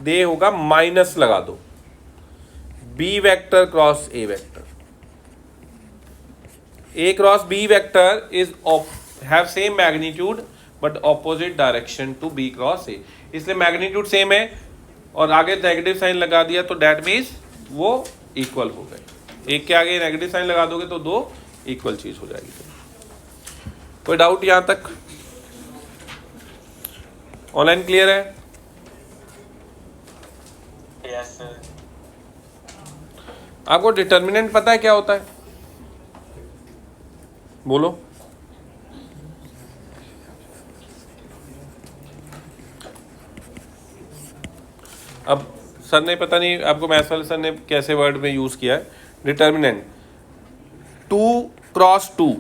दे होगा माइनस लगा दो, B vector cross A vector, A cross B vector is have same magnitude but opposite direction to B cross A, इसलिए मैग्नीट्यूड सेम है और आगे नेगेटिव साइन लगा दिया तो डेट मीन्स वो इक्वल हो गए। एक के आगे नेगेटिव साइन लगा दोगे तो दो इक्वल चीज हो जाएगी। कोई डाउट यहां तक? ऑनलाइन क्लियर है? Yes sir. आपको डिटर्मिनेंट पता है क्या होता है? बोलो। अब सर ने पता नहीं आपको मैथ्स वाले सर ने कैसे वर्ड में यूज़ किया है, डिटर्मिनेंट 2 क्रॉस 2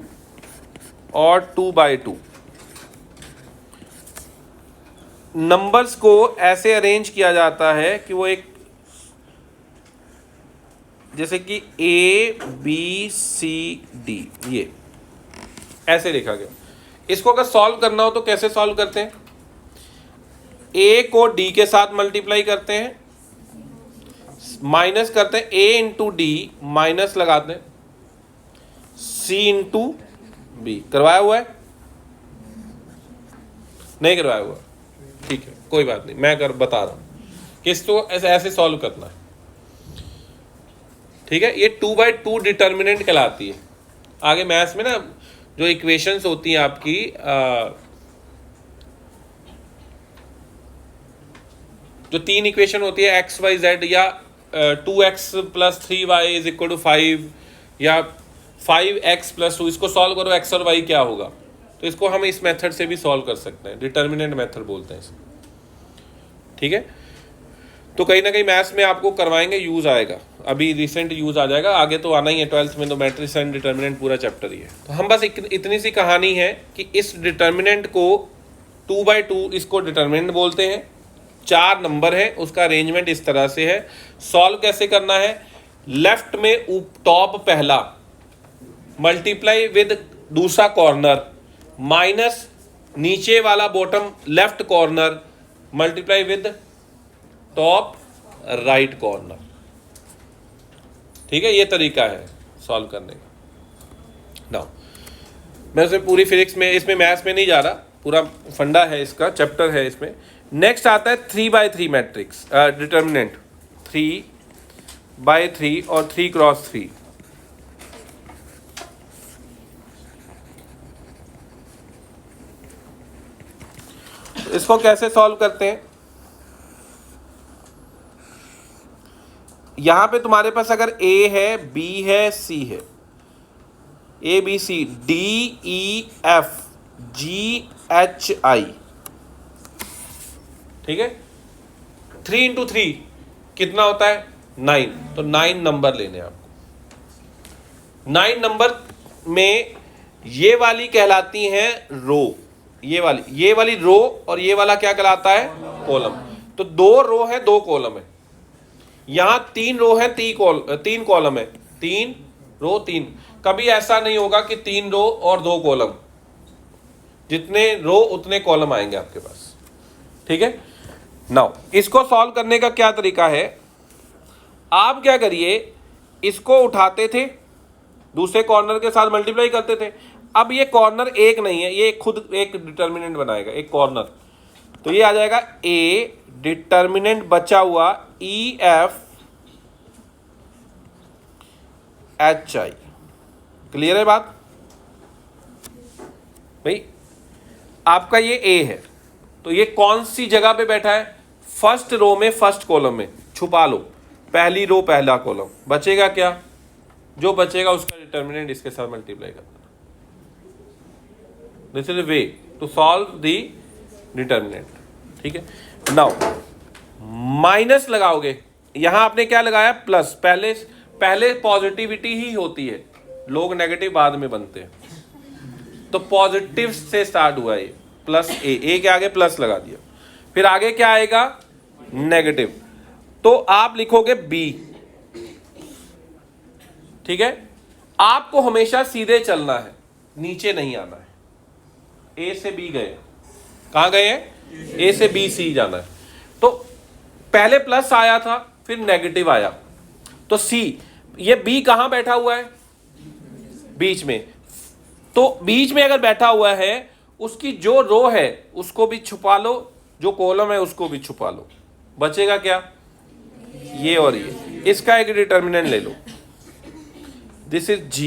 और 2/2। नंबर्स को ऐसे अरेंज किया जाता है कि वो एक, जैसे कि ABCD ये ऐसे लिखा गया। इसको अगर सॉल्व करना हो तो कैसे सॉल्व करते हैं? A को D के साथ मल्टीप्लाई करते हैं, माइनस करते हैं, A इंटू D माइनस लगाते हैं C इंटू B। करवाया हुआ है? नहीं करवाया हुआ? ठीक है, कोई बात नहीं, मैं बता रहा हूं कि इसको ऐसे सॉल्व करना है। ठीक है, ये 2/2 डिटर्मिनेंट कहलाती है। आगे मैथ्स में ना जो इक्वेशंस होती हैं आपकी, जो 3 इक्वेशन होती है x y z, या 2x + 3y = 5 या 5x + 2, इसको सॉल्व करो x और y क्या होगा, तो इसको हम इस मेथड से भी सॉल्व कर सकते हैं, डिटर्मिनेंट मेथड बोलते हैं इसे। ठीक है, तो कहीं ना कहीं मैथ्स में आपको करवाएंगे, यूज़ आएगा, अभी रिसेंट यूज़ आ जाएगा, आगे तो आना ही है 12th में, तो मैट्रिक्स एंड डिटर्मिनेंट पूरा चैप्टर ही है। तो हम बस इतनी सी कहानी है कि इस डिटर्मिनेंट को 2/2 इसको डिटर्मिनेंट बोलते हैं। 4 नंबर है, उसका अरेंजमेंट इस तरह से है। सॉल्व कैसे करना है? लेफ्ट में टॉप पहला मल्टीप्लाई विद दूसरा कॉर्नर, माइनस नीचे वाला bottom left corner multiply with top right corner. ठीक है, ये तरीका है सॉल्व करने का। नाउ मैं उसमें पूरी फिजिक्स में, इसमें मैथ्स में नहीं जा रहा, पूरा फंडा है इसका, चैप्टर है इसमें। नेक्स्ट आता है 3/3 मैट्रिक्स डिटर्मिनेंट, 3/3 और 3 क्रॉस 3। इसको कैसे सॉल्व करते हैं? यहां पे तुम्हारे पास अगर A है, B है, C है, ABC, DEF GHI, ठीक है। 3 × 3 कितना होता है? 9। तो 9 नंबर लेने आपको। 9 नंबर में ये वाली कहलाती हैं रो, ये वाली रो, और ये वाला क्या कहलाता है? कॉलम। तो 2 रो है, 2 कॉलम है। यहां 3 रो है, 3 कॉलम है, 3 रो 3। कभी ऐसा नहीं होगा कि 3 रो और 2 कॉलम, जितने रो उतने कॉलम आएंगे आपके पास। ठीक है, नाउ इसको सॉल्व करने का क्या तरीका है? आप क्या करिए, इसको उठाते थे, दूसरे कॉर्नर के साथ मल्टीप्लाई करते थे। अब ये कॉर्नर एक नहीं है, ये खुद एक डिटर्मिनेंट बनाएगा, एक कॉर्नर। तो ये आ जाएगा A, डिटर्मिनेंट बचा हुआ EF HI। क्लियर है बात भाई? आपका ये A है, तो ये कौन सी जगह पे बैठा है? फर्स्ट रो में, फर्स्ट कॉलम में। छुपा लो, पहली रो पहला कॉलम। बचेगा क्या? जो बचेगा उसका डिटर्मिनेंट इसके साथ मल्टीप्लाई करना। This is the way to solve the determinant. ठीक है, नाउ माइनस लगाओगे। यहां आपने क्या लगाया? प्लस। पहले पॉजिटिविटी ही होती है, लोग नेगेटिव बाद में बनते हैं। तो पॉजिटिव से स्टार्ट हुआ ये, प्लस A के आगे प्लस लगा दिया। फिर आगे क्या आएगा? नेगेटिव। तो आप लिखोगे B। ठीक है, आपको हमेशा सीधे चलना है, नीचे नहीं आना है। A से B गए, कहां गए हैं? A से B C जाना है। तो पहले प्लस आया था, फिर नेगेटिव आया, तो C, ये B कहां बैठा हुआ है? बीच में। तो बीच में अगर बैठा हुआ है, उसकी जो रो है उसको भी छुपा लो, जो कॉलम है उसको भी छुपा लो। बचेगा क्या? ये और ये। इसका एक डिटर्मिनेंट ले लो। This is D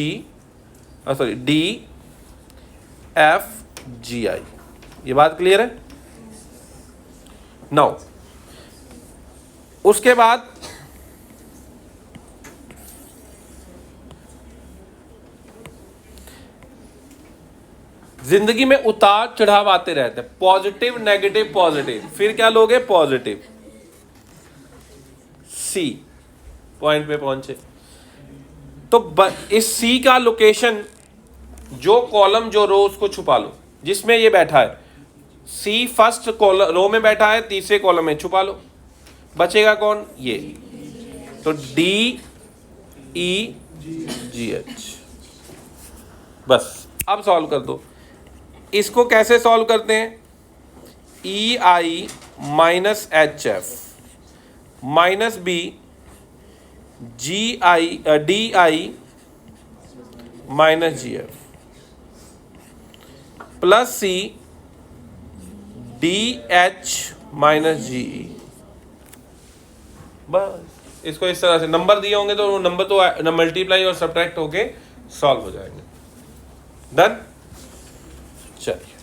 F G I। ये बात क्लियर है? नाउ उसके बाद जिंदगी में उतार चढ़ाव आते रहते हैं, पॉजिटिव नेगेटिव पॉजिटिव। फिर क्या लोगे? पॉजिटिव। सी पॉइंट पे पहुंचे। तो इस सी का लोकेशन, जो कॉलम जो रो उसको छुपा लो जिसमें ये बैठा है। सी फर्स्ट कॉलम रो में बैठा है, तीसरे कॉलम में छुपा लो, बचेगा कौन? ये। तो डी ई जी एच। बस अब सॉल्व कर दो। इसको कैसे सॉल्व करते हैं? E I minus H F minus B G I D I minus G F plus C D H minus G E. बस इसको इस तरह से नंबर दिए होंगे तो वो नंबर तो मल्टीप्लाई और सब्ट्रैक्ट होके सॉल्व हो जाएंगे। डन। चलिए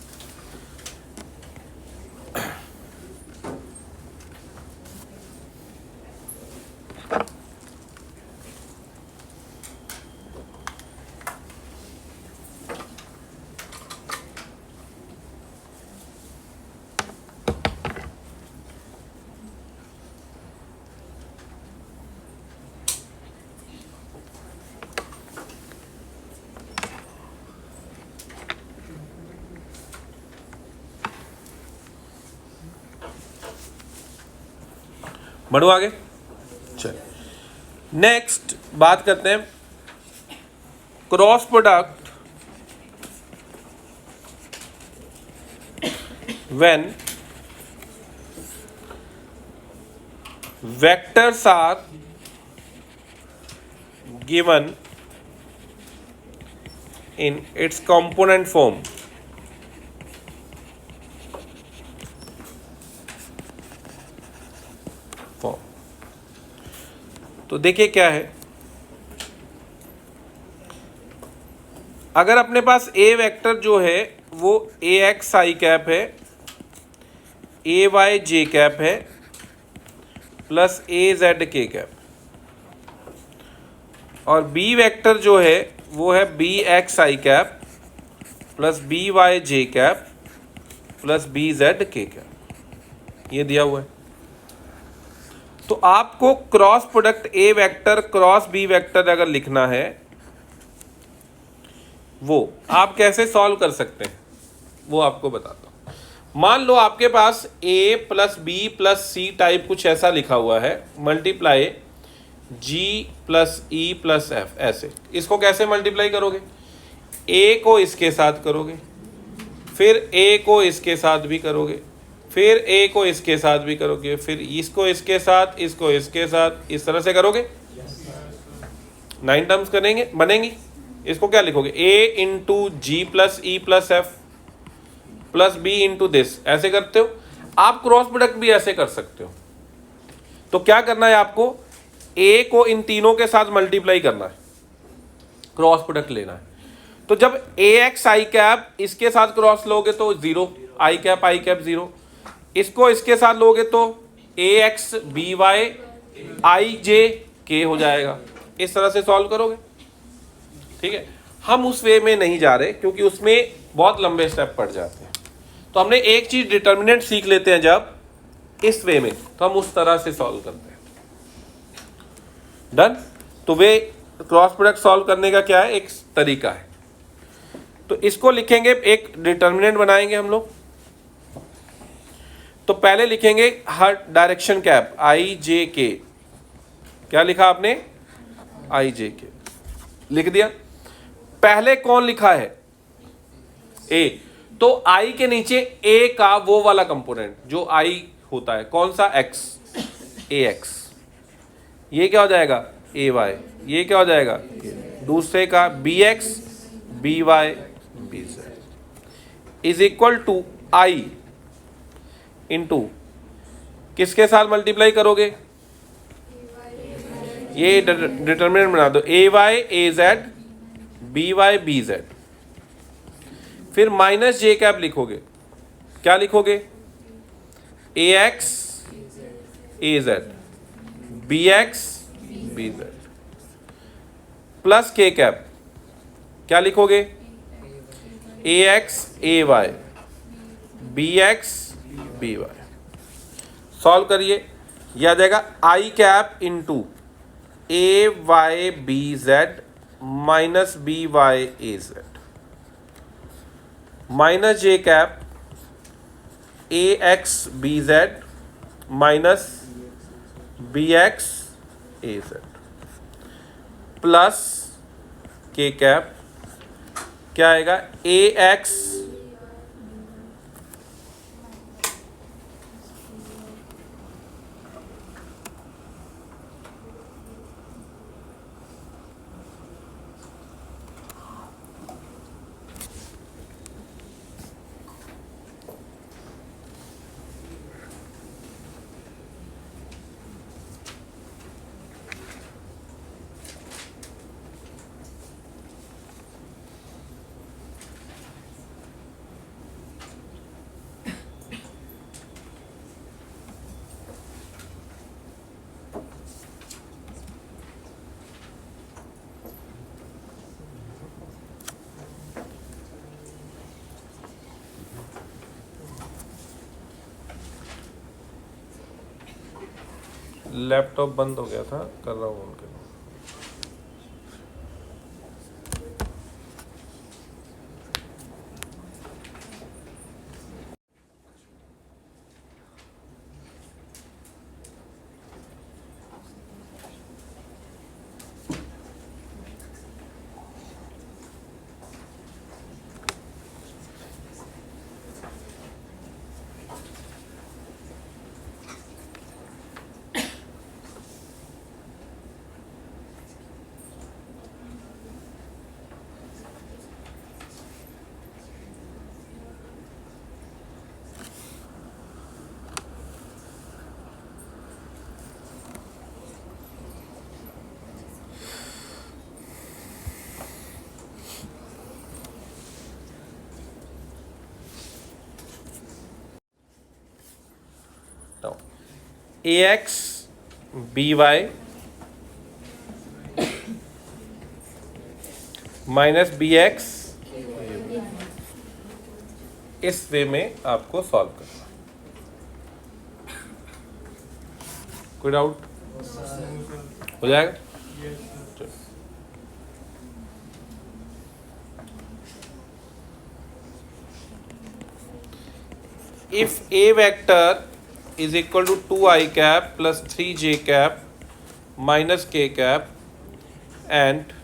बढ़ो आगे। चल नेक्स्ट बात करते हैं cross product when vectors are given in its component form। तो देखिए क्या है, अगर अपने पास ए वेक्टर जो है वो ए एक्स आई कैप है, ए वाई जे कैप है, plus A Z K cap, और बी वेक्टर जो है वो है B X I cap plus B Y J cap plus B Z K cap, ये दिया हुआ है। तो आपको cross product A vector cross B vector अगर लिखना है, वो आप कैसे सॉल्व कर सकते हैं वो आपको बताता हूं। मान लो आपके पास A plus B plus C type कुछ ऐसा लिखा हुआ है, multiply G plus E plus F, ऐसे। इसको कैसे मल्टीप्लाई करोगे? ए को इसके साथ करोगे, फिर ए को इसके साथ भी करोगे, फिर ए को इसके साथ भी करोगे, फिर इसको इसके साथ, इसको इसके साथ, इस तरह से करोगे। 9 टर्म्स करेंगे बनेंगी। इसको क्या लिखोगे? A into G plus E plus F plus B into this, ऐसे करते हो। आप क्रॉस प्रोडक्ट भी ऐसे कर सकते हो। तो क्या करना है आपको? ए को इन तीनों के साथ मल्टीप्लाई करना है, क्रॉस प्रोडक्ट लेना है। तो जब ए एक्स आई कैप इसके साथ क्रॉस लोगे तो 0, आई कैप 0। इसको इसके साथ लोगे तो ए एक्स बी वाई आई जे के हो जाएगा। इस तरह से सॉल्व करोगे, ठीक है। हम उस वे में नहीं जा रहे क्योंकि उसमें बहुत लंबे स्टेप पड़ जाते हैं। तो हमने एक चीज डिटर्मिनेंट सीख लेते हैं जब इस वे में, तो हम उस तरह से सॉल्व करते हैं। डन। तो वे क्रॉस प्रोडक्ट सॉल्व करने का क्या है, एक तरीका है। तो इसको लिखेंगे, एक डिटर्मिनेंट बनाएंगे हम लोग। तो पहले लिखेंगे हर डायरेक्शन कैप आई जे के। क्या लिखा आपने? आई जे के लिख दिया। पहले कौन लिखा है? ए। तो आई के नीचे ए का वो वाला कंपोनेंट जो आई होता है, कौन सा? X, A X. ये क्या हो जाएगा? A Y. ये क्या हो जाएगा? दूसरे का B X B Y B Z is equal to I into किसके साथ मल्टीप्लाई करोगे? ये डिटर्मिनेंट बना दो, A Y A Z B Y B Z. फिर माइनस जे कैप लिखोगे। क्या लिखोगे? A X A Z B X B Z plus K cap. क्या लिखोगे? A X A Y B X B Y. Solve करिए। यह आ जाएगा I cap into A Y B Z minus B Y A Z minus J cap A X B Z minus B X A Z plus K cap क्या आएगा ए एक्स लैपटॉप बंद हो गया था, कर रहा हूँ उनके लिए। ax by माइनस bx इस वे में आपको सॉल्व करना। कोई डाउट हो जाएगा? If a vector is equal to 2i cap plus 3j cap minus k cap and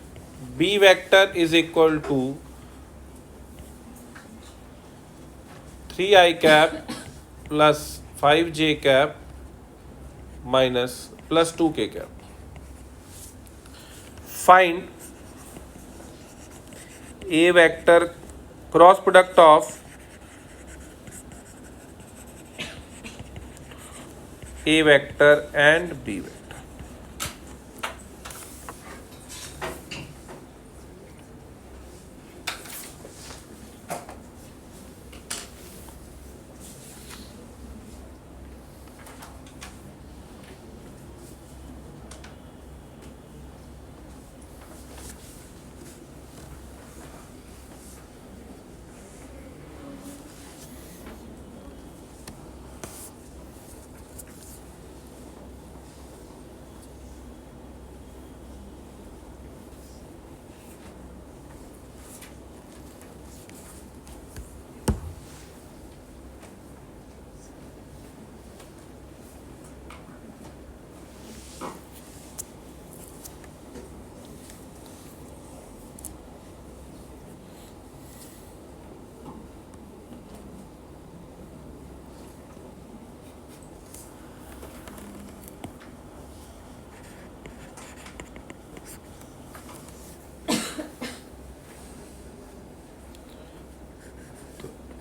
b vector is equal to 3i cap plus 5j cap minus plus 2k cap. Find a vector cross product of a vector and b vector.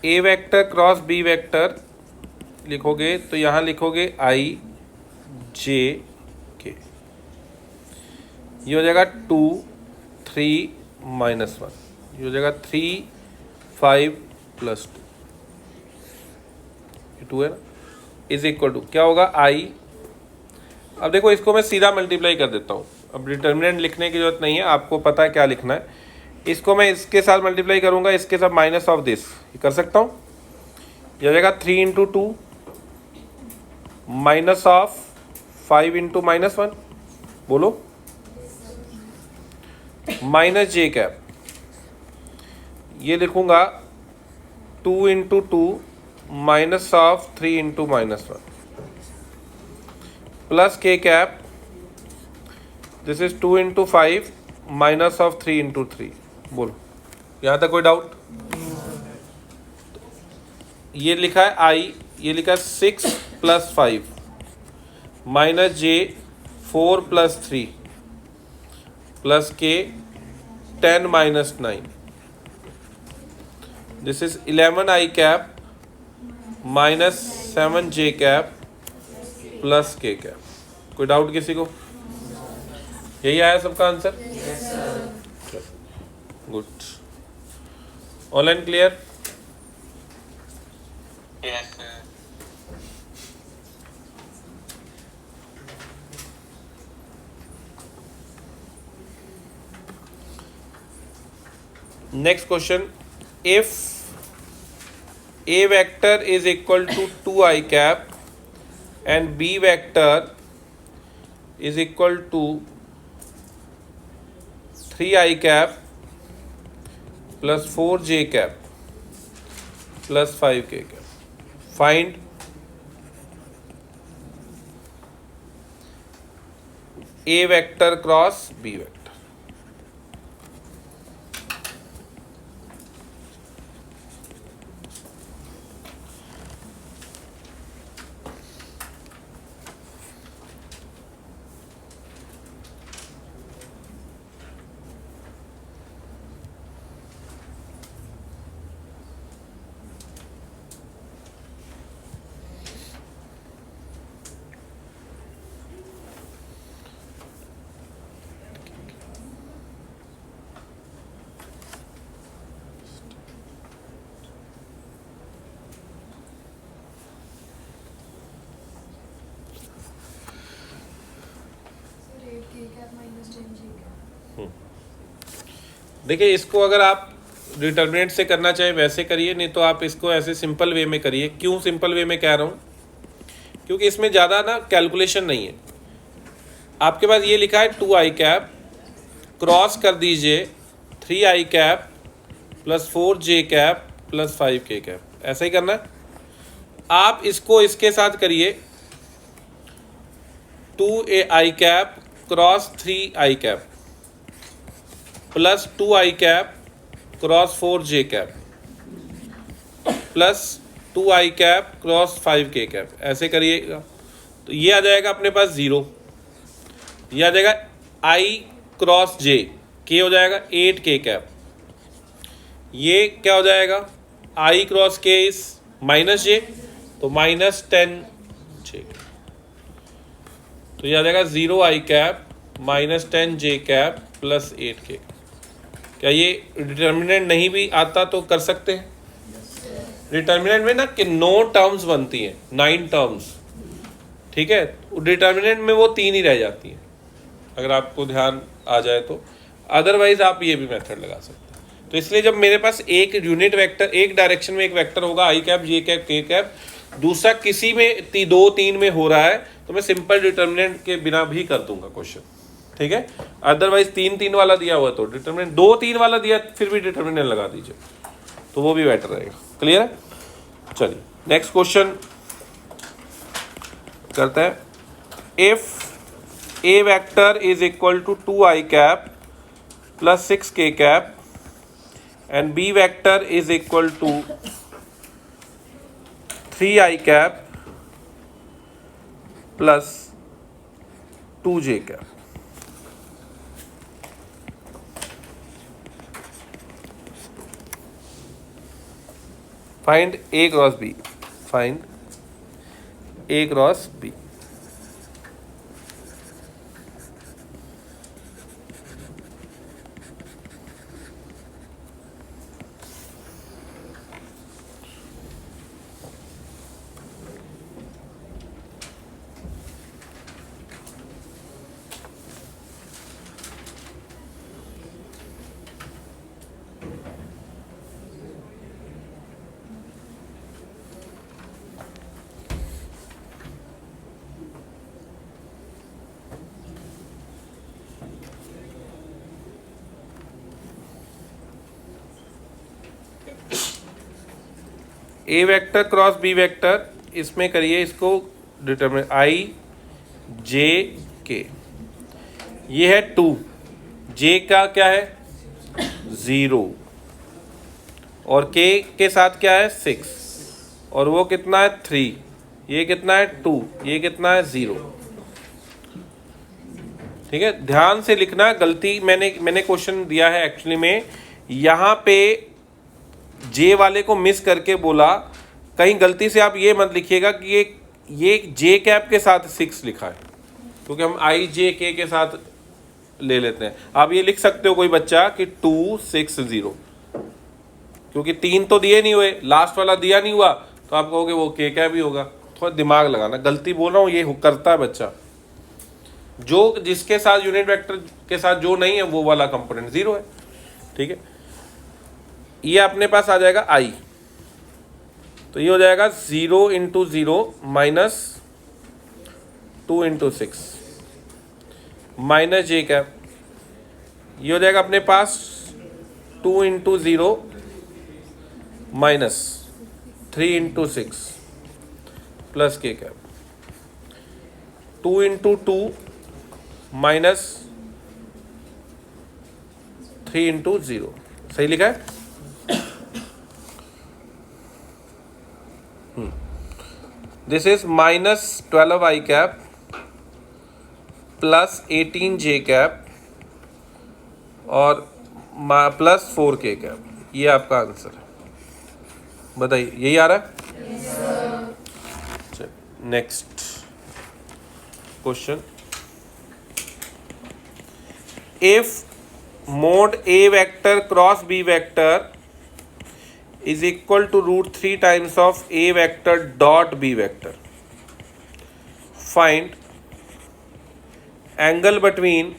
A vector cross B vector लिखोगे तो यहाँ लिखोगे आई जे के, ये हो जाएगा 2 3 माइनस 1, ये हो जाएगा 3 5 प्लस 2, ये 2 है ना, इज इक्वल टू क्या होगा आई। अब देखो इसको मैं सीधा मल्टीप्लाई कर देता हूँ, अब डिटर्मिनेंट लिखने की जरूरत नहीं है, आपको पता है क्या लिखना है। इसको मैं इसके साथ मल्टीप्लाई करूंगा, इसके साथ माइनस ऑफ दिस कर सकता हूँ, ये हो जाएगा 3 × 2 माइनस ऑफ 5 इंटू -1 बोलो, माइनस जे कैप, ये लिखूंगा 2 into 2 minus of 3 into -1 plus K cap, this is 2 into 5 minus of 3 into 3। बोलो, यहाँ तक कोई डाउट? ये लिखा है आई, ये लिखा है 6 + 5 माइनस जे 4 + 3 प्लस के 10 - 9, this is 11 I cap minus 7 J cap plus K cap. कोई डाउट किसी को? यही आया सबका answer? Good, online clear? Yes sir. Next question, if A vector is equal to 2i cap and B vector is equal to 3i cap plus 4j cap plus 5k cap, find A vector cross B vector। देखिए, इसको अगर आप डिटर्मिनेंट से करना चाहें वैसे करिए, नहीं तो आप इसको ऐसे सिंपल वे में करिए। क्यों सिंपल वे में कह रहा हूँ? क्योंकि इसमें ज़्यादा ना कैलकुलेशन नहीं है। आपके पास ये लिखा है 2i कैप, क्रॉस कर दीजिए 3i cap plus 4j cap plus 5k cap, ऐसा ही करना है। आप इसको इसके साथ करिए 2i cap cross 3i cap plus 2i cap cross 4j cap plus 2i cap cross 5k cap, ऐसे करिएगा तो ये आ जाएगा अपने पास 0। ये आ जाएगा i क्रॉस j, k हो जाएगा 8k कैप। ये क्या हो जाएगा? i cross k is minus j, तो माइनस 10j, तो ये आ जाएगा 0i cap minus 10j cap plus 8k। क्या ये डिटर्मिनेंट नहीं भी आता तो कर सकते हैं? डिटर्मिनेंट में ना कि 9 टर्म्स बनती हैं, 9 टर्म्स, ठीक है। डिटर्मिनेंट में वो 3 ही रह जाती हैं, अगर आपको ध्यान आ जाए तो। अदरवाइज आप ये भी मेथड लगा सकते हैं। तो इसलिए जब मेरे पास एक यूनिट वेक्टर, एक डायरेक्शन में एक वेक्टर होगा आई कैप जे कैप के कैप, दूसरा किसी में 2-3 में हो रहा है, तो मैं सिंपल डिटर्मिनेंट के बिना भी कर दूंगा क्वेश्चन, ठीक है। अदरवाइज 3-3 वाला दिया हुआ तो डिटर्मिनेंट, 2-3 वाला दिया फिर भी डिटर्मिनेंट लगा दीजिए, तो वो भी बेटर रहेगा। क्लियर है? चलिए नेक्स्ट क्वेश्चन करते हैं। If A vector is equal to 2i cap plus 6k cap and B vector is equal to 3i cap plus 2j cap, find A cross B, find A cross B। A vector cross B vector, इसमें करिए इसको डिटरमिन आई जे के, ये है 2, जे का क्या है 0 और के साथ क्या है 6 और वो कितना है 3, ये कितना है 2, ये कितना है 0। ठीक है, ध्यान से लिखना, गलती मैंने क्वेश्चन दिया है एक्चुअली में, यहाँ पे जे वाले को मिस करके बोला, कहीं गलती से आप ये मत लिखिएगा कि ये जे कैप के साथ 6 लिखा है, क्योंकि हम आई जे के साथ ले लेते हैं। आप ये लिख सकते हो कोई बच्चा कि 2 6 0, क्योंकि 3 तो दिए नहीं हुए, लास्ट वाला दिया नहीं हुआ, तो आप कहोगे वो के कैप ही होगा। थोड़ा दिमाग लगाना, गलती बोल रहा हूँ, ये करता है बच्चा। जो जिसके साथ यूनिट वेक्टर के साथ जो नहीं है वो वाला कंपोनेंट 0 है। ठीक है, ये अपने पास आ जाएगा आई, तो ये हो जाएगा 0 × 0 माइनस 2 × 6 माइनस जे कैप, ये हो जाएगा अपने पास 2 × 0 minus 3 × 6 plus K cap, 2 × 2 minus 3 × 0, सही लिखा है। This is minus 12 I cap plus 18 J cap और प्लस 4 के कैप, ये आपका आंसर है। बताइए, यही आ रहा है? Next question, if mod A vector cross B vector is equal to √3 times of a vector dot b vector, find angle between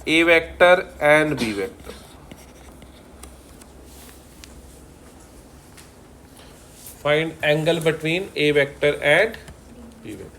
a vector and b vector. Find angle between a vector and b vector.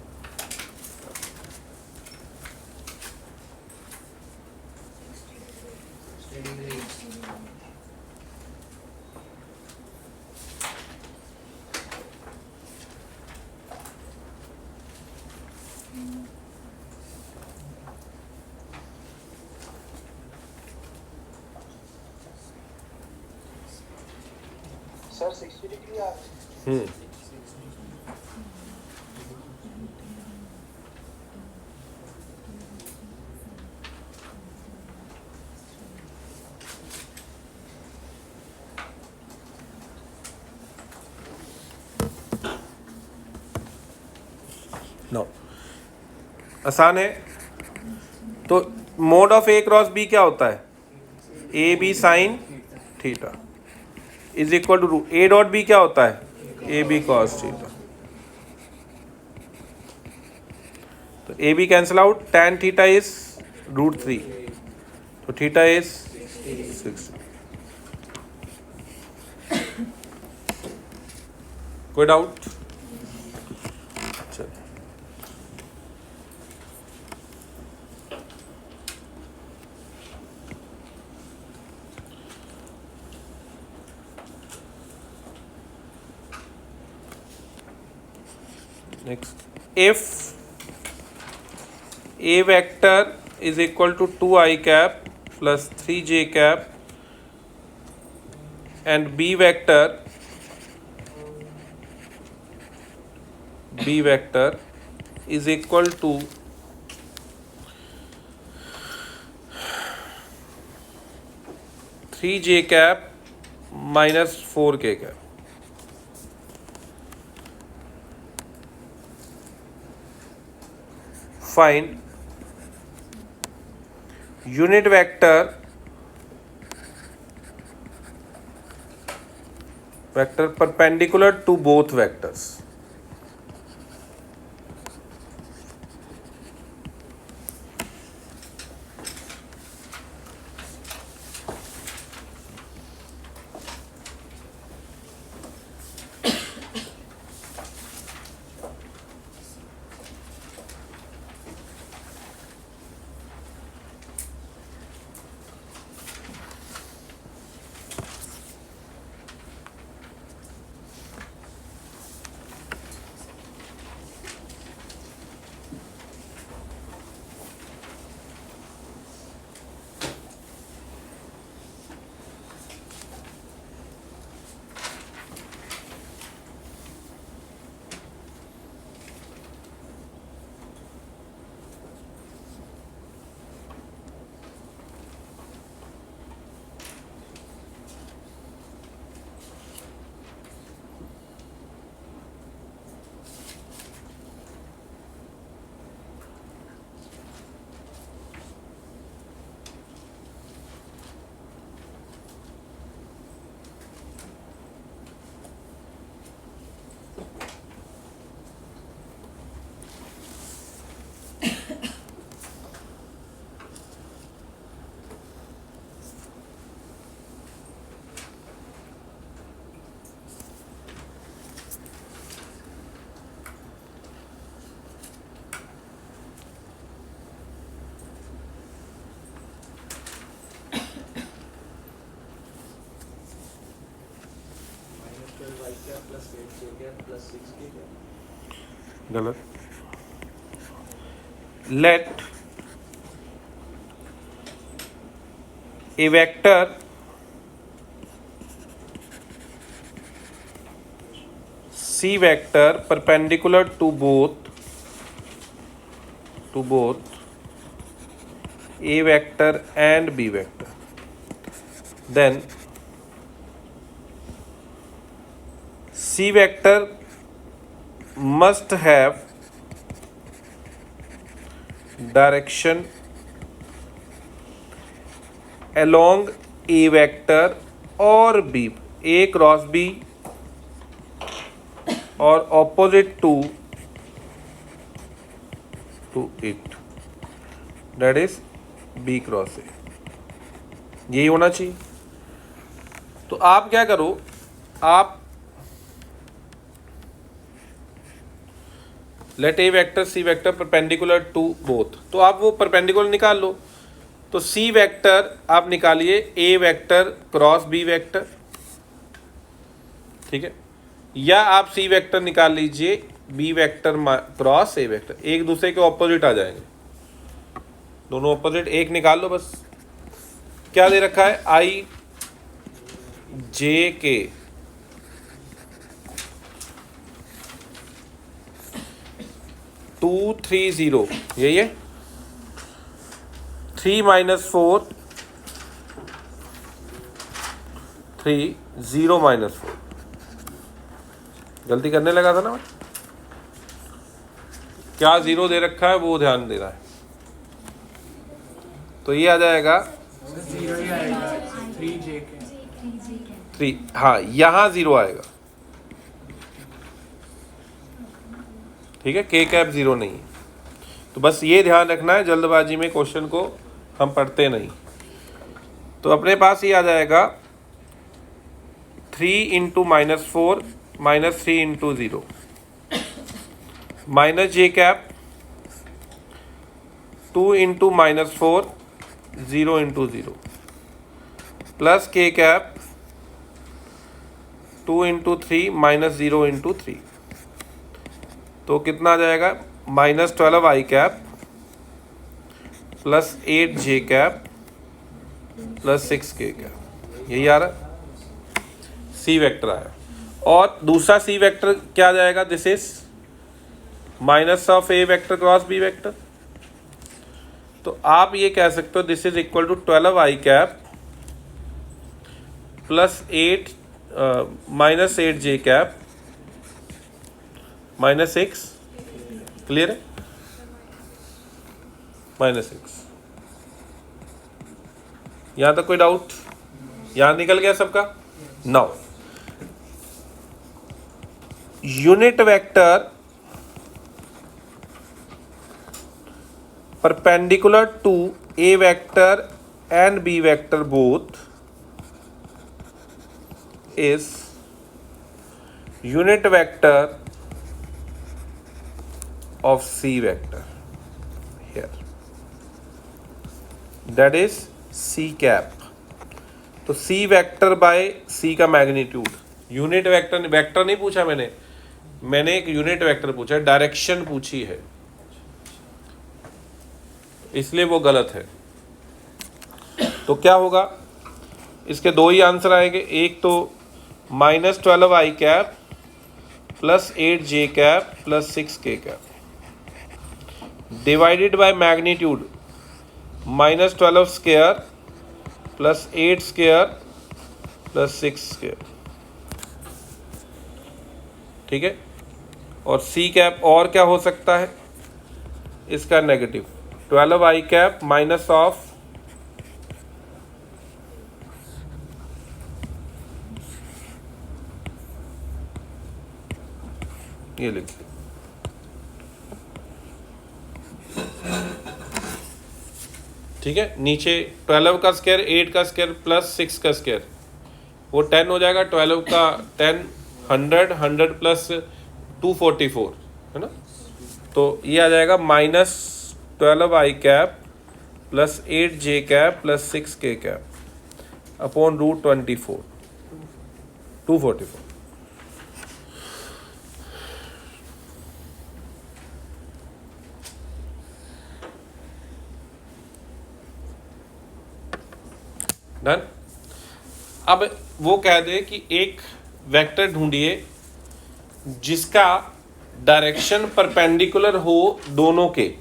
Sir 60 degree आ रहा है। नो, आसान है। तो mod of A cross b क्या होता है, a b sine theta is equal to a dot b क्या होता है, ए बी कॉस थीटा। तो a b cancel out, tan theta is √3, तो थीटा इज 6। कोई doubt? Next, if a vector is equal to 2i cap plus 3j cap and b vector is equal to 3j cap minus 4k cap, find unit vector perpendicular to both vectors. गलत। Late A vector C vector perpendicular to both A vector and B vector, then C vector must have direction along A vector or B, A cross B, or opposite to it, that is B cross A। यही होना चाहिए। तो आप क्या करो, आप let A vector C vector perpendicular to both, तो आप वो परपेंडिकुलर निकाल लो। तो सी वेक्टर आप निकालिए A vector cross B vector, ठीक है, या आप सी वेक्टर निकाल लीजिए B vector cross A vector, एक दूसरे के ऑपोजिट आ जाएंगे, दोनों ऑपोजिट, एक निकाल लो बस। क्या दे रखा है, आई जे के, टू 3 0, यही है। 3 - 4 3 0 - 4, गलती करने लगा था ना मैं। क्या जीरो दे रखा है वो ध्यान दे रहा है, तो ये आ जाएगा 3, हाँ यहाँ 0 आएगा, ठीक है, के कैप 0 नहीं है। तो बस ये ध्यान रखना है, जल्दबाजी में क्वेश्चन को हम पढ़ते नहीं। तो अपने पास ये आ जाएगा 3 × -4 -3 × 0 minus J cap 2 × -4 0 × 0 plus K cap 2 × 3 -0 × 3, तो कितना आ जाएगा, -12 I cap plus 8 J cap plus 6 के कैप, यही आ रहा, सी वेक्टर आया। और दूसरा सी वेक्टर क्या आ जाएगा, this is minus of A vector cross B vector, तो आप ये कह सकते हो this is equal to 12 I cap plus 8 -8 J cap -6, clear है, -6। यहां तक कोई डाउट, यहां निकल गया सबका। Now unit vector perpendicular to A vector and B vector both is unit vector of C vector here, that is C cap। तो C vector by C का मैग्नीट्यूड, यूनिट वेक्टर, वेक्टर नहीं पूछा मैंने एक यूनिट वेक्टर पूछा है, डायरेक्शन पूछी है, इसलिए वो गलत है। तो क्या होगा, इसके दो ही आंसर आएंगे, एक तो -12 I cap plus 8 J cap plus 6 के cap divided by magnitude -12 square plus 8 square plus 6 square, ठीक है। और सी कैप और क्या हो सकता है, इसका negative 12 I cap minus of ये लिखिए, ठीक है। नीचे 12 का स्क्वायर 8 का स्क्वायर प्लस 6 का स्क्वायर, वो 10 हो जाएगा, 12 का 10 100 100 प्लस 244 है ना, तो ये आ जाएगा -12 I cap plus 8 J cap plus 6 के कैप अपॉन √24 244। डन। अब वो कह दे कि एक वेक्टर ढूंढिए जिसका डायरेक्शन परपेंडिकुलर हो दोनों के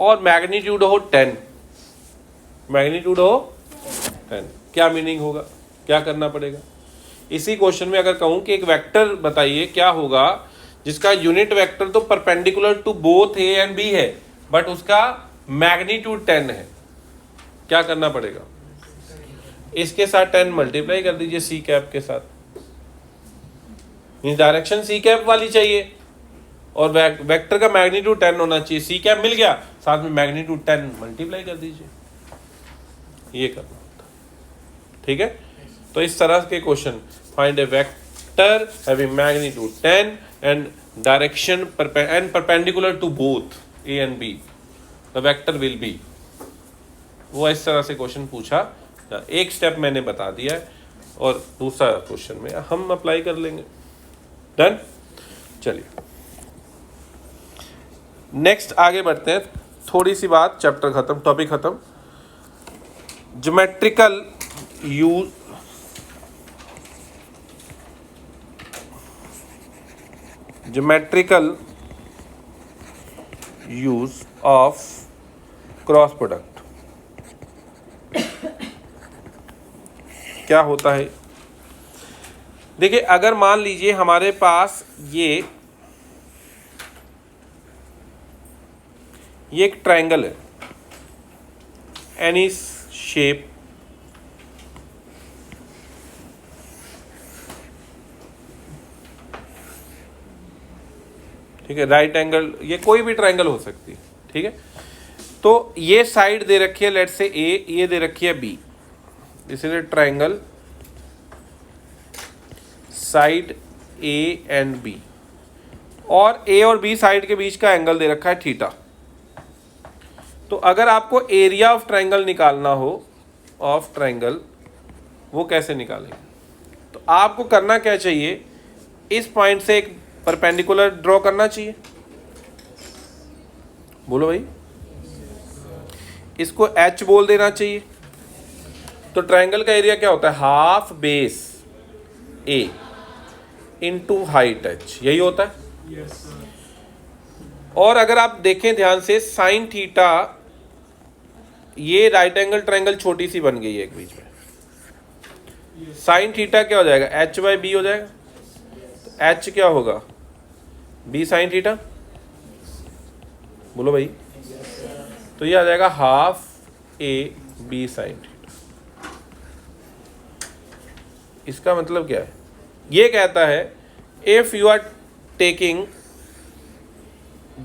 और मैग्नीट्यूड हो 10, मैग्नीट्यूड हो 10। क्या मीनिंग होगा, क्या करना पड़ेगा? इसी क्वेश्चन में अगर कहूं कि एक वेक्टर बताइए क्या होगा जिसका यूनिट वेक्टर तो perpendicular to both A and B है बट उसका मैग्नीट्यूड 10 है, क्या करना पड़ेगा? इसके साथ 10 मल्टीप्लाई कर दीजिए सी कैप के साथ, डायरेक्शन सी कैप वाली चाहिए और वेक्टर का मैग्नीट्यूड 10 होना चाहिए। सी कैप मिल गया, साथ में मैग्नीट्यूड 10 मल्टीप्लाई कर दीजिए, ये करना होता है। ठीक है, तो इस तरह के question, find a vector having magnitude 10 and direction and perpendicular to both A and B, the vector will be, वो इस तरह से क्वेश्चन पूछा। एक स्टेप मैंने बता दिया है और दूसरा क्वेश्चन में हम अप्लाई कर लेंगे। डन। चलिए नेक्स्ट आगे बढ़ते हैं। थोड़ी सी बात, चैप्टर खत्म, टॉपिक खत्म। Geometrical use of cross product क्या होता है? देखिए, अगर मान लीजिए हमारे पास ये एक ट्रायंगल है, एनी शेप, ठीक है, राइट एंगल, ये कोई भी ट्रायंगल हो सकती है। ठीक है, तो ये साइड दे रखी है लेट्स से ए, ये दे रखी है B, this is a triangle side A and B, और ए और बी साइड के बीच का एंगल दे रखा है थीटा। तो अगर आपको एरिया ऑफ ट्रायंगल निकालना हो, ऑफ ट्रायंगल, वो कैसे निकालेंगे? तो आपको करना क्या चाहिए, इस पॉइंट से एक परपेंडिकुलर ड्रॉ करना चाहिए। बोलो भाई, इसको एच बोल देना चाहिए। तो ट्रायंगल का एरिया क्या होता है? हाफ बेस ए इंटू हाइट एच, यही होता है। Yes, sir. और अगर आप देखें ध्यान से, साइन थीटा, ये राइट एंगल ट्रायंगल छोटी सी बन गई है एक बीच में, साइन थीटा क्या हो जाएगा? एच बाई बी हो जाएगा। तो एच क्या होगा? B sine theta. बोलो भाई, तो ये आ जाएगा half a b sine theta. इसका मतलब क्या है? ये कहता है if you are taking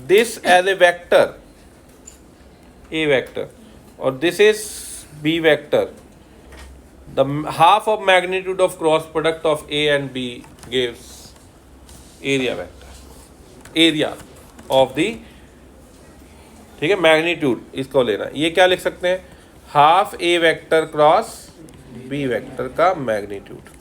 this as a vector, a vector, और this is B vector, the half of magnitude of cross product of a and b gives area vector, area of the, ठीक है, मैग्नीट्यूड इसको लेना। ये क्या लिख सकते हैं? हाफ ए वेक्टर क्रॉस बी वेक्टर का मैग्नीट्यूड।